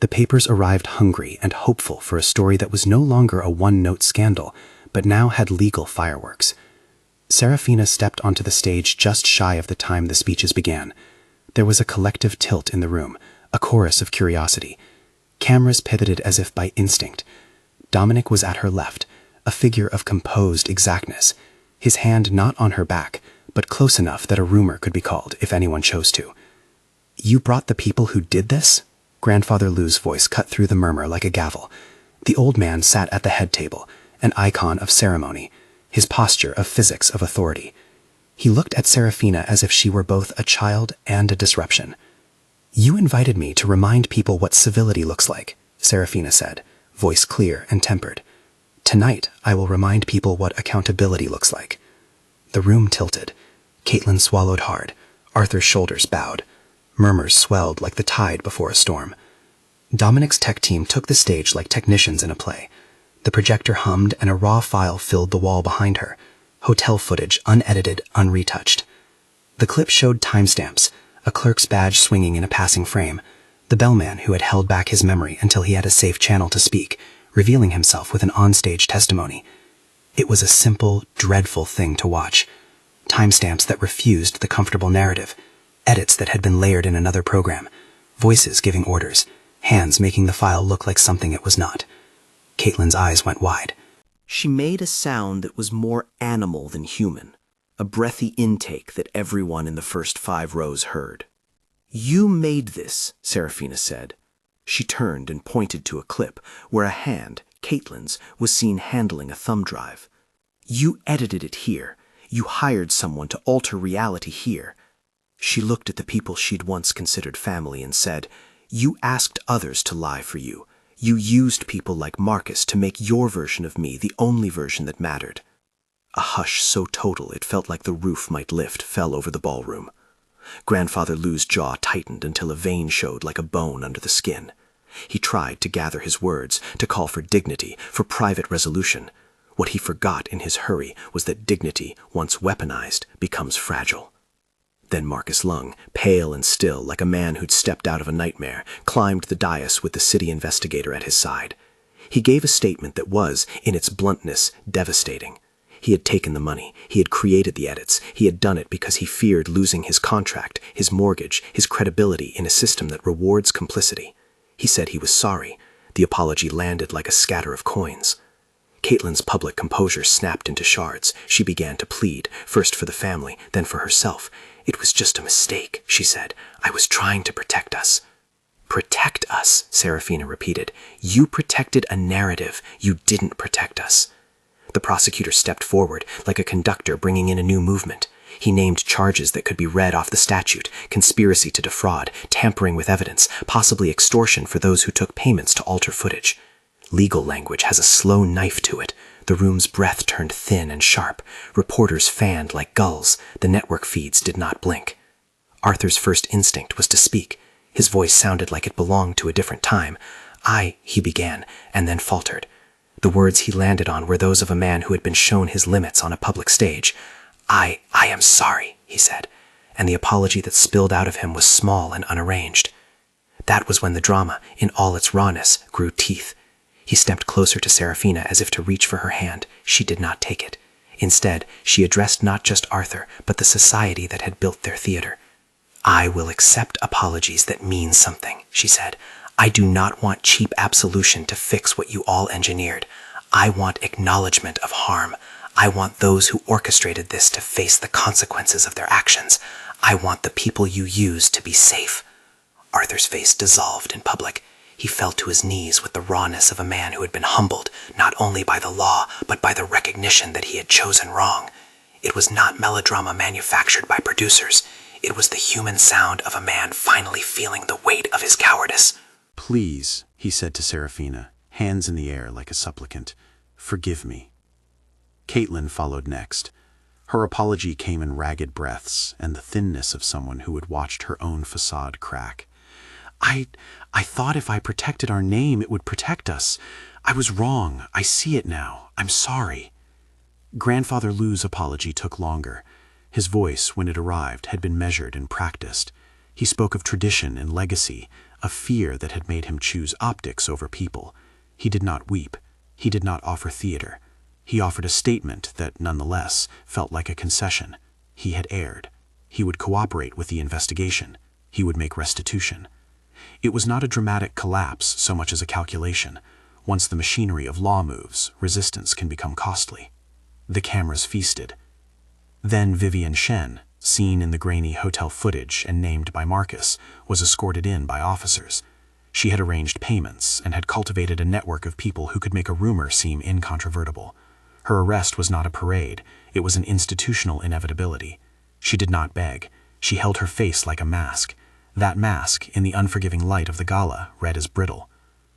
The papers arrived hungry and hopeful for a story that was no longer a one-note scandal, but now had legal fireworks. Saraphina stepped onto the stage just shy of the time the speeches began. There was a collective tilt in the room, a chorus of curiosity. Cameras pivoted as if by instinct. Dominic was at her left, a figure of composed exactness, his hand not on her back, but close enough that a rumor could be called if anyone chose to. "You brought the people who did this?" Grandfather Liu's voice cut through the murmur like a gavel. The old man sat at the head table, an icon of ceremony, his posture of physics of authority. He looked at Saraphina as if she were both a child and a disruption. "You invited me to remind people what civility looks like," Saraphina said, voice clear and tempered. "Tonight, I will remind people what accountability looks like." The room tilted. Caitlin swallowed hard. Arthur's shoulders bowed. Murmurs swelled like the tide before a storm. Dominic's tech team took the stage like technicians in a play. The projector hummed and a raw file filled the wall behind her. Hotel footage, unedited, unretouched. The clip showed timestamps, a clerk's badge swinging in a passing frame, the bellman who had held back his memory until he had a safe channel to speak, revealing himself with an onstage testimony. It was a simple, dreadful thing to watch. Timestamps that refused the comfortable narrative, edits that had been layered in another program, voices giving orders, hands making the file look like something it was not. Caitlin's eyes went wide. She made a sound that was more animal than human, a breathy intake that everyone in the first 5 rows heard. "You made this," Saraphina said. She turned and pointed to a clip where a hand, Caitlin's, was seen handling a thumb drive. "You edited it here. You hired someone to alter reality here." She looked at the people she'd once considered family and said, "You asked others to lie for you. You used people like Marcus to make your version of me the only version that mattered." A hush so total it felt like the roof might lift fell over the ballroom. Grandfather Liu's jaw tightened until a vein showed like a bone under the skin. He tried to gather his words, to call for dignity, for private resolution. What he forgot in his hurry was that dignity, once weaponized, becomes fragile. Then Marcus Lung, pale and still like a man who'd stepped out of a nightmare, climbed the dais with the city investigator at his side. He gave a statement that was, in its bluntness, devastating. He had taken the money, he had created the edits, he had done it because he feared losing his contract, his mortgage, his credibility in a system that rewards complicity. He said he was sorry. The apology landed like a scatter of coins. Caitlin's public composure snapped into shards. She began to plead, first for the family, then for herself. "It was just a mistake," she said. "I was trying to protect us." "Protect us," Saraphina repeated. "You protected a narrative. You didn't protect us." The prosecutor stepped forward, like a conductor bringing in a new movement. He named charges that could be read off the statute: conspiracy to defraud, tampering with evidence, possibly extortion for those who took payments to alter footage. Legal language has a slow knife to it. The room's breath turned thin and sharp. Reporters fanned like gulls. The network feeds did not blink. Arthur's first instinct was to speak. His voice sounded like it belonged to a different time. He began, and then faltered. The words he landed on were those of a man who had been shown his limits on a public stage. I am sorry," he said, and the apology that spilled out of him was small and unarranged. That was when the drama, in all its rawness, grew teeth. He stepped closer to Saraphina as if to reach for her hand. She did not take it. Instead, she addressed not just Arthur, but the society that had built their theater. "I will accept apologies that mean something," she said. "I do not want cheap absolution to fix what you all engineered. I want acknowledgement of harm. I want those who orchestrated this to face the consequences of their actions. I want the people you used to be safe." Arthur's face dissolved in public. He fell to his knees with the rawness of a man who had been humbled not only by the law, but by the recognition that he had chosen wrong. It was not melodrama manufactured by producers. It was the human sound of a man finally feeling the weight of his cowardice. "Please," he said to Saraphina, hands in the air like a supplicant, "forgive me." Caitlin followed next. Her apology came in ragged breaths and the thinness of someone who had watched her own facade crack. I thought if I protected our name, it would protect us. I was wrong. I see it now. I'm sorry." Grandfather Lou's apology took longer. His voice, when it arrived, had been measured and practiced. He spoke of tradition and legacy, of fear that had made him choose optics over people. He did not weep. He did not offer theater. He offered a statement that, nonetheless, felt like a concession. He had erred. He would cooperate with the investigation. He would make restitution. It was not a dramatic collapse so much as a calculation. Once the machinery of law moves, resistance can become costly. The cameras feasted. Then Vivian Shen, seen in the grainy hotel footage and named by Marcus, was escorted in by officers. She had arranged payments and had cultivated a network of people who could make a rumor seem incontrovertible. Her arrest was not a parade, it was an institutional inevitability. She did not beg. She held her face like a mask. That mask, in the unforgiving light of the gala, read as brittle.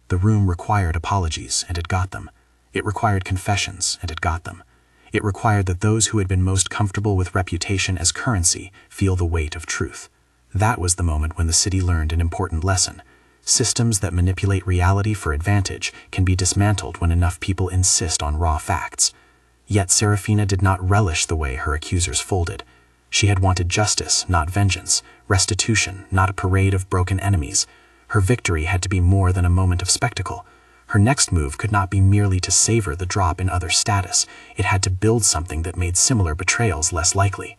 The room required apologies, and it got them. It required confessions, and it got them. It required that those who had been most comfortable with reputation as currency feel the weight of truth. That was the moment when the city learned an important lesson. Systems that manipulate reality for advantage can be dismantled when enough people insist on raw facts. Yet Saraphina did not relish the way her accusers folded. She had wanted justice, not vengeance, restitution, not a parade of broken enemies. Her victory had to be more than a moment of spectacle. Her next move could not be merely to savor the drop in other status. It had to build something that made similar betrayals less likely.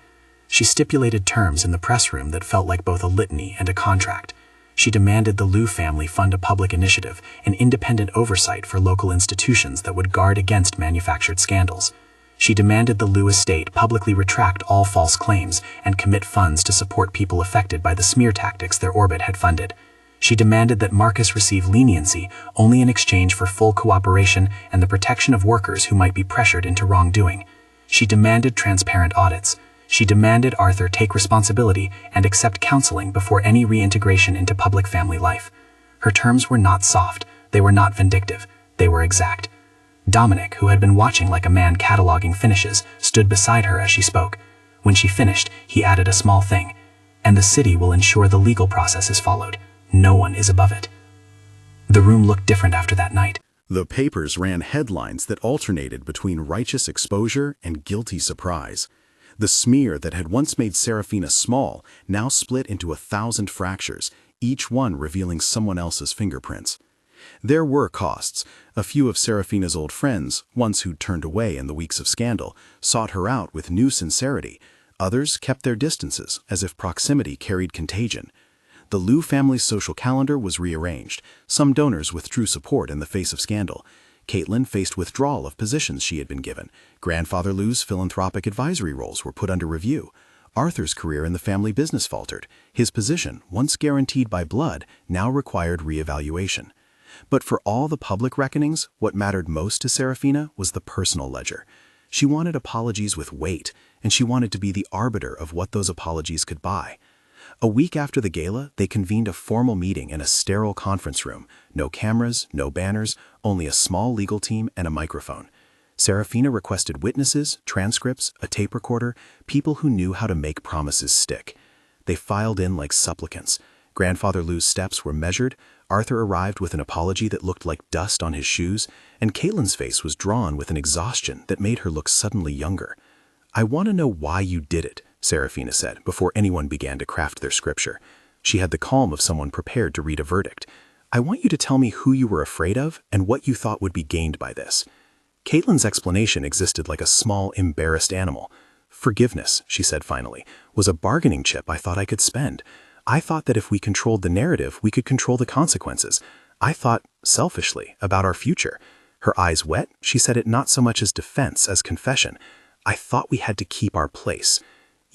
She stipulated terms in the press room that felt like both a litany and a contract. She demanded the Liu family fund a public initiative, an independent oversight for local institutions that would guard against manufactured scandals. She demanded the Liu estate publicly retract all false claims and commit funds to support people affected by the smear tactics their orbit had funded. She demanded that Marcus receive leniency only in exchange for full cooperation and the protection of workers who might be pressured into wrongdoing. She demanded transparent audits. She demanded Arthur take responsibility and accept counseling before any reintegration into public family life. Her terms were not soft, they were not vindictive, they were exact. Dominic, who had been watching like a man cataloging finishes, stood beside her as she spoke. When she finished, he added a small thing. "And the city will ensure the legal process is followed. No one is above it." The room looked different after that night. The papers ran headlines that alternated between righteous exposure and guilty surprise. The smear that had once made Saraphina small now split into 1,000 fractures, each one revealing someone else's fingerprints. There were costs. A few of Saraphina's old friends, ones who'd turned away in the weeks of scandal, sought her out with new sincerity. Others kept their distances, as if proximity carried contagion. The Liu family's social calendar was rearranged. Some donors withdrew support in the face of scandal. Caitlin faced withdrawal of positions she had been given. Grandfather Liu's philanthropic advisory roles were put under review. Arthur's career in the family business faltered. His position, once guaranteed by blood, now required reevaluation. But for all the public reckonings, what mattered most to Saraphina was the personal ledger. She wanted apologies with weight, and she wanted to be the arbiter of what those apologies could buy. A week after the gala, they convened a formal meeting in a sterile conference room. No cameras, no banners, only a small legal team and a microphone. Saraphina requested witnesses, transcripts, a tape recorder, people who knew how to make promises stick. They filed in like supplicants. Grandfather Liu's steps were measured. Arthur arrived with an apology that looked like dust on his shoes, and Caitlin's face was drawn with an exhaustion that made her look suddenly younger. "I want to know why you did it," Saraphina said, before anyone began to craft their scripture. She had the calm of someone prepared to read a verdict. "I want you to tell me who you were afraid of and what you thought would be gained by this." Caitlin's explanation existed like a small, embarrassed animal. "Forgiveness," she said finally, "was a bargaining chip I thought I could spend. I thought that if we controlled the narrative, we could control the consequences. I thought, selfishly, about our future." Her eyes wet, she said it not so much as defense as confession. "I thought we had to keep our place."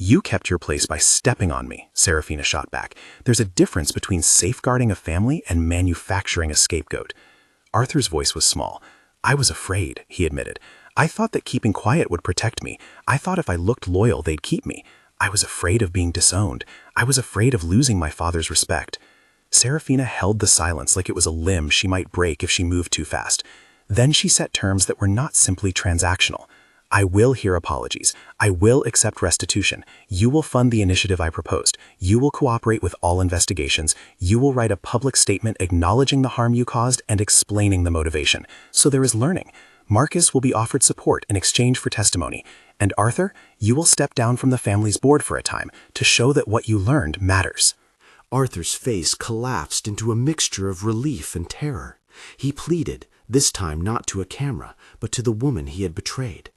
You kept your place by stepping on me, Saraphina shot back. There's a difference between safeguarding a family and manufacturing a scapegoat. Arthur's voice was small. I was afraid, he admitted. I thought that keeping quiet would protect me. I thought if I looked loyal, they'd keep me. I was afraid of being disowned. I was afraid of losing my father's respect. Saraphina held the silence like it was a limb she might break if she moved too fast. Then she set terms that were not simply transactional. I will hear apologies. I will accept restitution. You will fund the initiative I proposed. You will cooperate with all investigations. You will write a public statement acknowledging the harm you caused and explaining the motivation. So there is learning. Marcus will be offered support in exchange for testimony. And Arthur, you will step down from the family's board for a time to show that what you learned matters. Arthur's face collapsed into a mixture of relief and terror. He pleaded, this time not to a camera, but to the woman he had betrayed.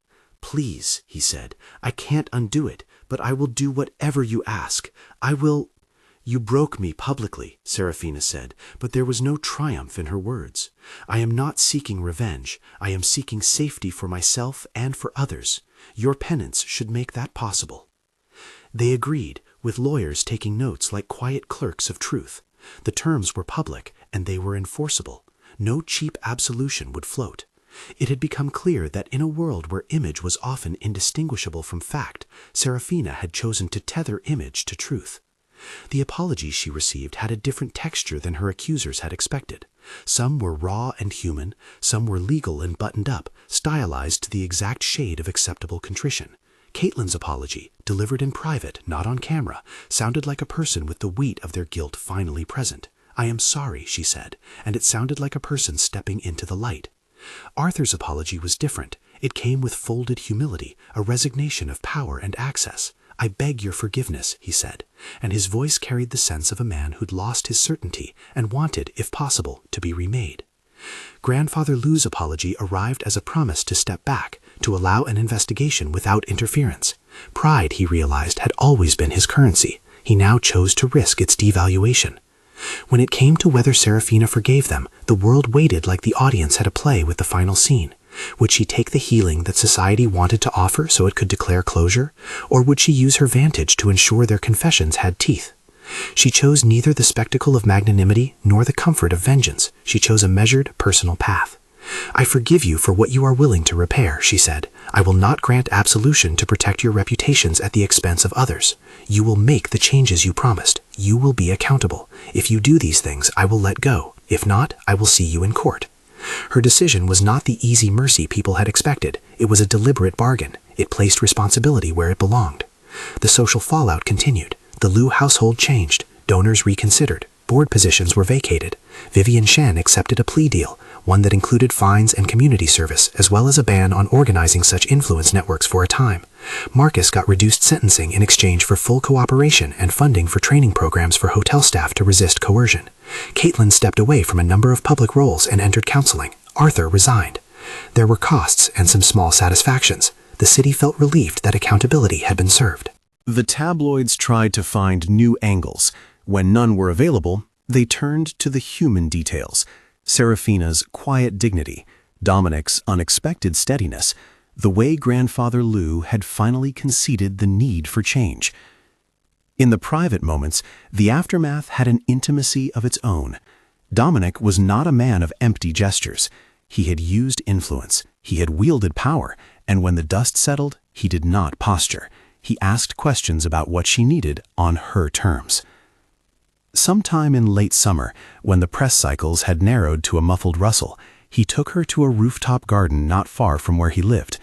Please, he said, I can't undo it, but I will do whatever you ask. I will... You broke me publicly, Saraphina said, but there was no triumph in her words. I am not seeking revenge. I am seeking safety for myself and for others. Your penance should make that possible. They agreed, with lawyers taking notes like quiet clerks of truth. The terms were public, and they were enforceable. No cheap absolution would float. It had become clear that in a world where image was often indistinguishable from fact, Saraphina had chosen to tether image to truth. The apologies she received had a different texture than her accusers had expected. Some were raw and human, some were legal and buttoned up, stylized to the exact shade of acceptable contrition. Caitlin's apology, delivered in private, not on camera, sounded like a person with the weight of their guilt finally present. I am sorry, she said, and it sounded like a person stepping into the light. Arthur's apology was different. It came with folded humility, a resignation of power and access. I beg your forgiveness, he said, and his voice carried the sense of a man who'd lost his certainty and wanted, if possible, to be remade. Grandfather Lou's apology arrived as a promise to step back, to allow an investigation without interference. Pride, he realized, had always been his currency. He now chose to risk its devaluation. When it came to whether Saraphina forgave them, the world waited like the audience had a play with the final scene. Would she take the healing that society wanted to offer so it could declare closure, or would she use her vantage to ensure their confessions had teeth? She chose neither the spectacle of magnanimity nor the comfort of vengeance. She chose a measured, personal path. I forgive you for what you are willing to repair, she said. I will not grant absolution to protect your reputations at the expense of others. You will make the changes you promised. You will be accountable. If you do these things, I will let go. If not, I will see you in court. Her decision was not the easy mercy people had expected. It was a deliberate bargain. It placed responsibility where it belonged. The social fallout continued. The Liu household changed. Donors reconsidered. Board positions were vacated. Vivian Shen accepted a plea deal, one that included fines and community service, as well as a ban on organizing such influence networks for a time. Marcus got reduced sentencing in exchange for full cooperation and funding for training programs for hotel staff to resist coercion. Caitlin stepped away from a number of public roles and entered counseling. Arthur resigned. There were costs and some small satisfactions. The city felt relieved that accountability had been served. The tabloids tried to find new angles. When none were available, they turned to the human details. Saraphina's quiet dignity, Dominic's unexpected steadiness, the way Grandfather Liu had finally conceded the need for change. In the private moments, the aftermath had an intimacy of its own. Dominic was not a man of empty gestures. He had used influence, he had wielded power, and when the dust settled, he did not posture. He asked questions about what she needed on her terms. Sometime in late summer, when the press cycles had narrowed to a muffled rustle, he took her to a rooftop garden not far from where he lived.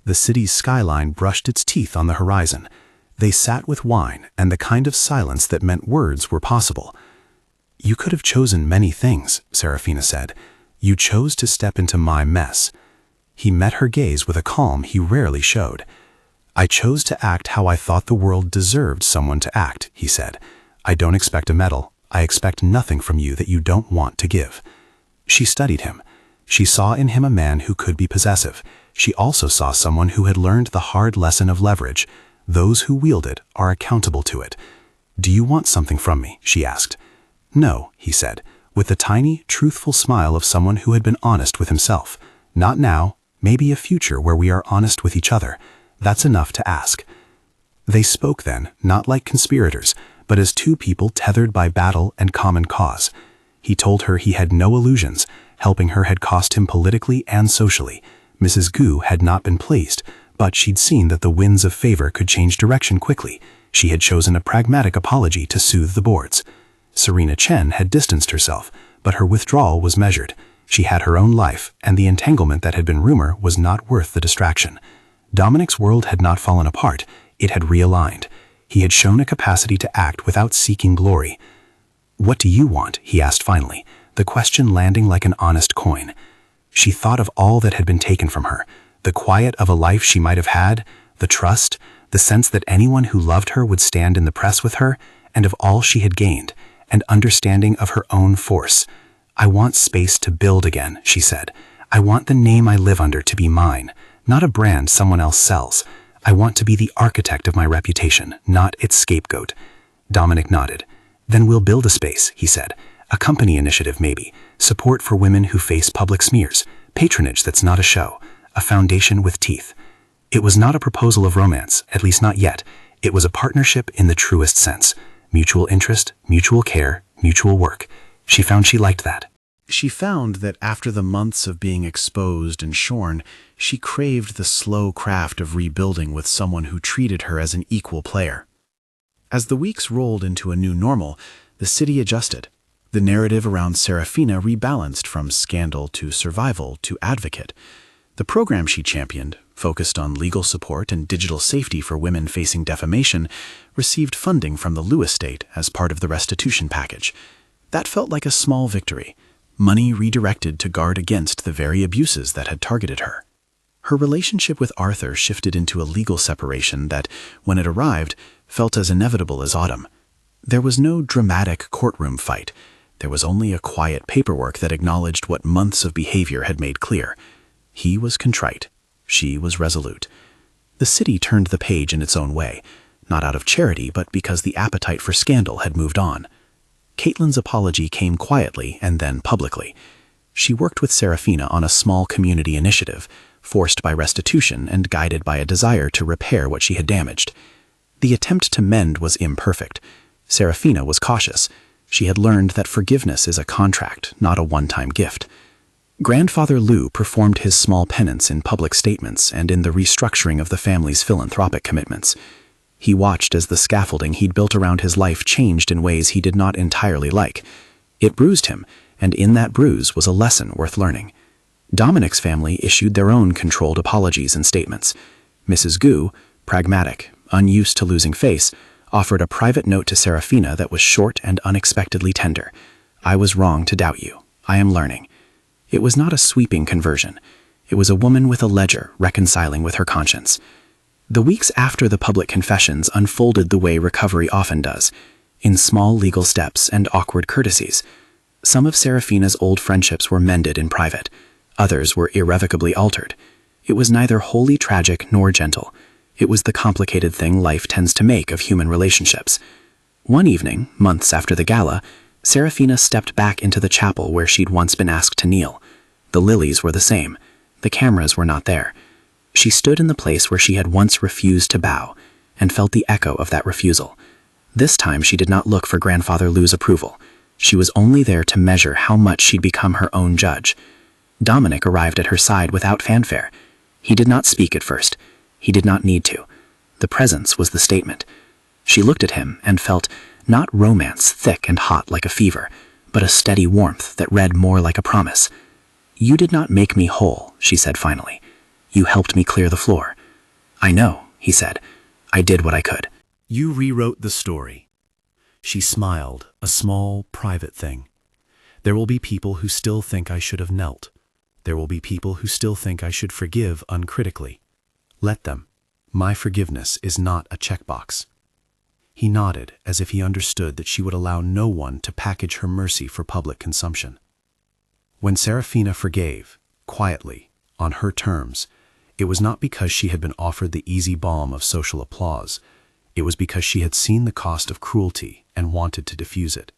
The city's skyline brushed its teeth on the horizon. They sat with wine and the kind of silence that meant words were possible. You could have chosen many things, Saraphina said. You chose to step into my mess. He met her gaze with a calm he rarely showed. I chose to act how I thought the world deserved someone to act, he said. I don't expect a medal. I expect nothing from you that you don't want to give. She studied him. She saw in him a man who could be possessive. She also saw someone who had learned the hard lesson of leverage. Those who wield it are accountable to it. Do you want something from me? She asked. No, he said, with the tiny, truthful smile of someone who had been honest with himself. Not now, maybe a future where we are honest with each other. That's enough to ask. They spoke then, not like conspirators, but as two people tethered by battle and common cause. He told her he had no illusions. Helping her had cost him politically and socially. Mrs. Gu had not been pleased, but she'd seen that the winds of favor could change direction quickly. She had chosen a pragmatic apology to soothe the boards. Serena Chen had distanced herself, but her withdrawal was measured. She had her own life, and the entanglement that had been rumor was not worth the distraction. Dominic's world had not fallen apart, it had realigned. He had shown a capacity to act without seeking glory. "What do you want?" he asked finally, the question landing like an honest coin. She thought of all that had been taken from her, the quiet of a life she might have had, the trust, the sense that anyone who loved her would stand in the press with her, and of all she had gained, and understanding of her own force. "I want space to build again," she said. "I want the name I live under to be mine, not a brand someone else sells. I want to be the architect of my reputation, not its scapegoat." Dominic nodded. "Then we'll build a space," he said. "A company initiative maybe, support for women who face public smears, patronage that's not a show, a foundation with teeth." It was not a proposal of romance, at least not yet. It was a partnership in the truest sense. Mutual interest, mutual care, mutual work. She found she liked that. She found that after the months of being exposed and shorn, she craved the slow craft of rebuilding with someone who treated her as an equal player. As the weeks rolled into a new normal, the city adjusted. The narrative around Saraphina rebalanced from scandal to survival to advocate. The program she championed, focused on legal support and digital safety for women facing defamation, received funding from the Liu estate as part of the restitution package. That felt like a small victory. Money redirected to guard against the very abuses that had targeted her. Her relationship with Arthur shifted into a legal separation that, when it arrived, felt as inevitable as autumn. There was no dramatic courtroom fight. There was only a quiet paperwork that acknowledged what months of behavior had made clear. He was contrite. She was resolute. The city turned the page in its own way, not out of charity, but because the appetite for scandal had moved on. Caitlin's apology came quietly and then publicly. She worked with Saraphina on a small community initiative, forced by restitution and guided by a desire to repair what she had damaged. The attempt to mend was imperfect. Saraphina was cautious. She had learned that forgiveness is a contract, not a one-time gift. Grandfather Liu performed his small penance in public statements and in the restructuring of the family's philanthropic commitments. He watched as the scaffolding he'd built around his life changed in ways he did not entirely like. It bruised him, and in that bruise was a lesson worth learning. Dominic's family issued their own controlled apologies and statements. Mrs. Gu, pragmatic, unused to losing face, offered a private note to Saraphina that was short and unexpectedly tender. "I was wrong to doubt you. I am learning." It was not a sweeping conversion. It was a woman with a ledger reconciling with her conscience. The weeks after the public confessions unfolded the way recovery often does, in small legal steps and awkward courtesies. Some of Saraphina's old friendships were mended in private. Others were irrevocably altered. It was neither wholly tragic nor gentle. It was the complicated thing life tends to make of human relationships. One evening, months after the gala, Saraphina stepped back into the chapel where she'd once been asked to kneel. The lilies were the same. The cameras were not there. She stood in the place where she had once refused to bow, and felt the echo of that refusal. This time she did not look for Grandfather Liu's approval. She was only there to measure how much she'd become her own judge. Dominic arrived at her side without fanfare. He did not speak at first. He did not need to. The presence was the statement. She looked at him and felt not romance thick and hot like a fever, but a steady warmth that read more like a promise. "You did not make me whole," she said finally. "You helped me clear the floor." "I know," he said. "I did what I could." You rewrote the story. She smiled, a small, private thing. There will be people who still think I should have knelt. There will be people who still think I should forgive uncritically. Let them. My forgiveness is not a checkbox. He nodded as if he understood that she would allow no one to package her mercy for public consumption. When Saraphina forgave, quietly, on her terms, it was not because she had been offered the easy balm of social applause. It was because she had seen the cost of cruelty and wanted to diffuse it.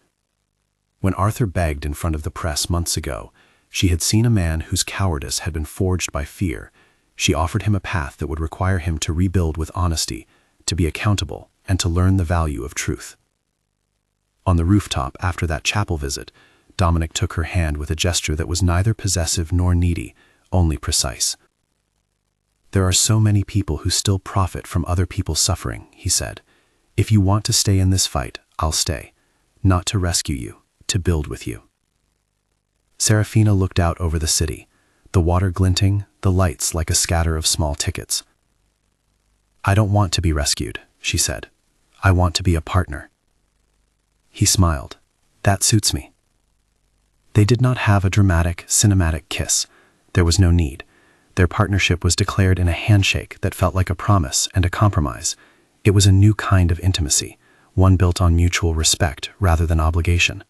When Arthur begged in front of the press months ago, she had seen a man whose cowardice had been forged by fear. She offered him a path that would require him to rebuild with honesty, to be accountable, and to learn the value of truth. On the rooftop after that chapel visit, Dominic took her hand with a gesture that was neither possessive nor needy, only precise. "There are so many people who still profit from other people's suffering," he said. "If you want to stay in this fight, I'll stay. Not to rescue you, to build with you." Saraphina looked out over the city, the water glinting, the lights like a scatter of small tickets. "I don't want to be rescued," she said. "I want to be a partner." He smiled. "That suits me." They did not have a dramatic, cinematic kiss. There was no need. Their partnership was declared in a handshake that felt like a promise and a compromise. It was a new kind of intimacy, one built on mutual respect rather than obligation.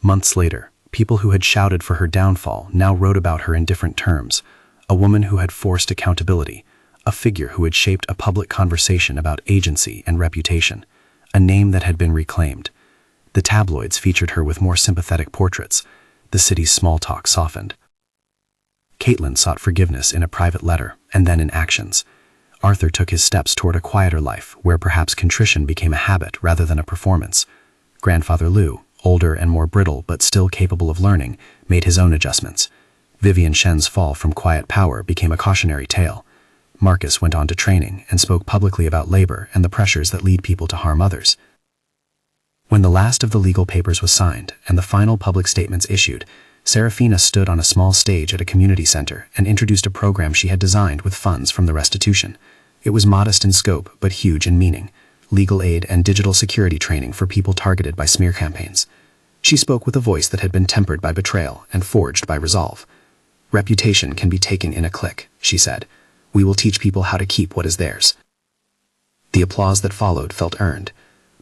Months later, people who had shouted for her downfall now wrote about her in different terms. A woman who had forced accountability, a figure who had shaped a public conversation about agency and reputation, a name that had been reclaimed. The tabloids featured her with more sympathetic portraits. The city's small talk softened. Caitlin sought forgiveness in a private letter and then in actions. Arthur took his steps toward a quieter life where perhaps contrition became a habit rather than a performance. Grandfather Lou, older and more brittle but still capable of learning, made his own adjustments. Vivian Shen's fall from quiet power became a cautionary tale. Marcus went on to training and spoke publicly about labor and the pressures that lead people to harm others. When the last of the legal papers was signed and the final public statements issued, Saraphina stood on a small stage at a community center and introduced a program she had designed with funds from the restitution. It was modest in scope but huge in meaning: legal aid and digital security training for people targeted by smear campaigns. She spoke with a voice that had been tempered by betrayal and forged by resolve. "Reputation can be taken in a click," she said. "We will teach people how to keep what is theirs." The applause that followed felt earned.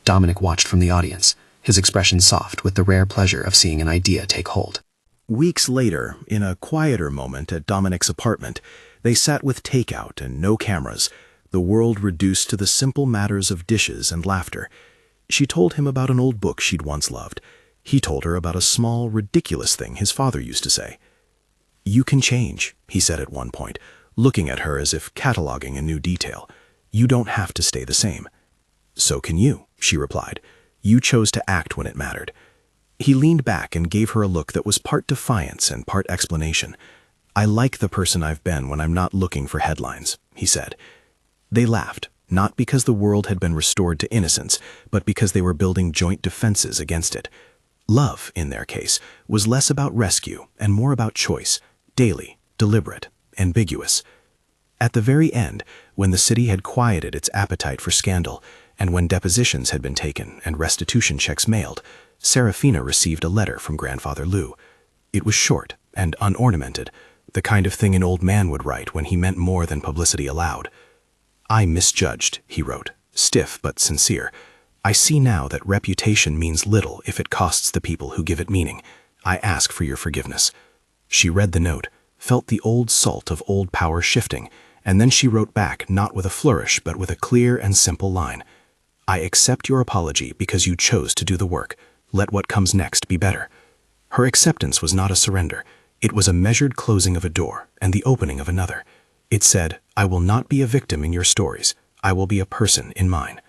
Dominic watched from the audience, his expression soft with the rare pleasure of seeing an idea take hold. Weeks later, in a quieter moment at Dominic's apartment, they sat with takeout and no cameras, the world reduced to the simple matters of dishes and laughter. She told him about an old book she'd once loved. He told her about a small, ridiculous thing his father used to say. "You can change," he said at one point, looking at her as if cataloging a new detail. "You don't have to stay the same." "So can you," she replied. "You chose to act when it mattered." He leaned back and gave her a look that was part defiance and part explanation. "I like the person I've been when I'm not looking for headlines," he said. They laughed, not because the world had been restored to innocence, but because they were building joint defenses against it. Love, in their case, was less about rescue and more about choice, daily, deliberate, ambiguous. At the very end, when the city had quieted its appetite for scandal, and when depositions had been taken and restitution checks mailed, Saraphina received a letter from Grandfather Lou. It was short and unornamented, the kind of thing an old man would write when he meant more than publicity allowed. "I misjudged," he wrote, stiff but sincere. "I see now that reputation means little if it costs the people who give it meaning. I ask for your forgiveness." She read the note, felt the old salt of old power shifting, and then she wrote back not with a flourish but with a clear and simple line. "I accept your apology because you chose to do the work. Let what comes next be better." Her acceptance was not a surrender. It was a measured closing of a door and the opening of another. It said, "I will not be a victim in your stories. I will be a person in mine."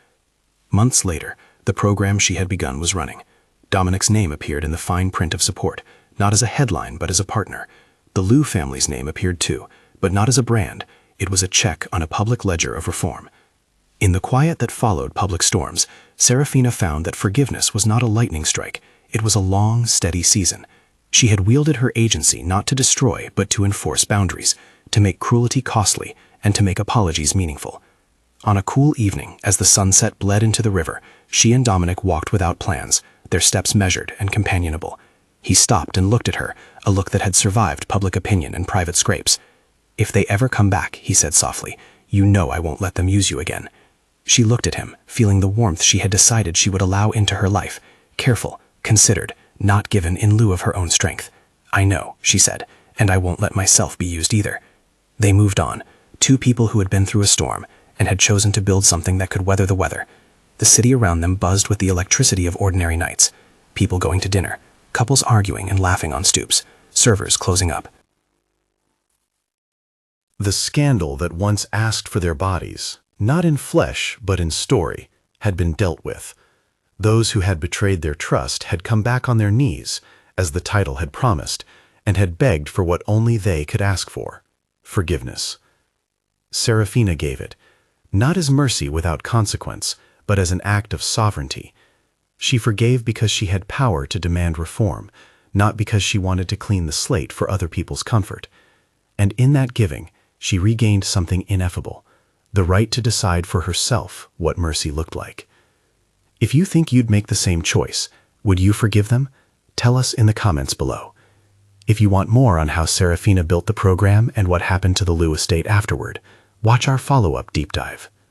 Months later, the program she had begun was running. Dominic's name appeared in the fine print of support, not as a headline but as a partner. The Lou family's name appeared too, but not as a brand. It was a check on a public ledger of reform. In the quiet that followed public storms, Saraphina found that forgiveness was not a lightning strike. It was a long, steady season. She had wielded her agency not to destroy but to enforce boundaries, to make cruelty costly, and to make apologies meaningful. On a cool evening, as the sunset bled into the river, she and Dominic walked without plans, their steps measured and companionable. He stopped and looked at her, a look that had survived public opinion and private scrapes. "If they ever come back," he said softly, "you know I won't let them use you again." She looked at him, feeling the warmth she had decided she would allow into her life, careful, considered, not given in lieu of her own strength. "I know," she said, "and I won't let myself be used either." They moved on, two people who had been through a storm and had chosen to build something that could weather the weather. The city around them buzzed with the electricity of ordinary nights, people going to dinner, couples arguing and laughing on stoops, servers closing up. The scandal that once asked for their bodies not in flesh but in story, had been dealt with. Those who had betrayed their trust had come back on their knees, as the title had promised, and had begged for what only they could ask for: forgiveness. Saraphina gave it, not as mercy without consequence, but as an act of sovereignty. She forgave because she had power to demand reform, not because she wanted to clean the slate for other people's comfort. And in that giving, she regained something ineffable: the right to decide for herself what mercy looked like. If you think you'd make the same choice, would you forgive them? Tell us in the comments below. If you want more on how Saraphina built the program and what happened to the Liu estate afterward, watch our follow-up deep dive.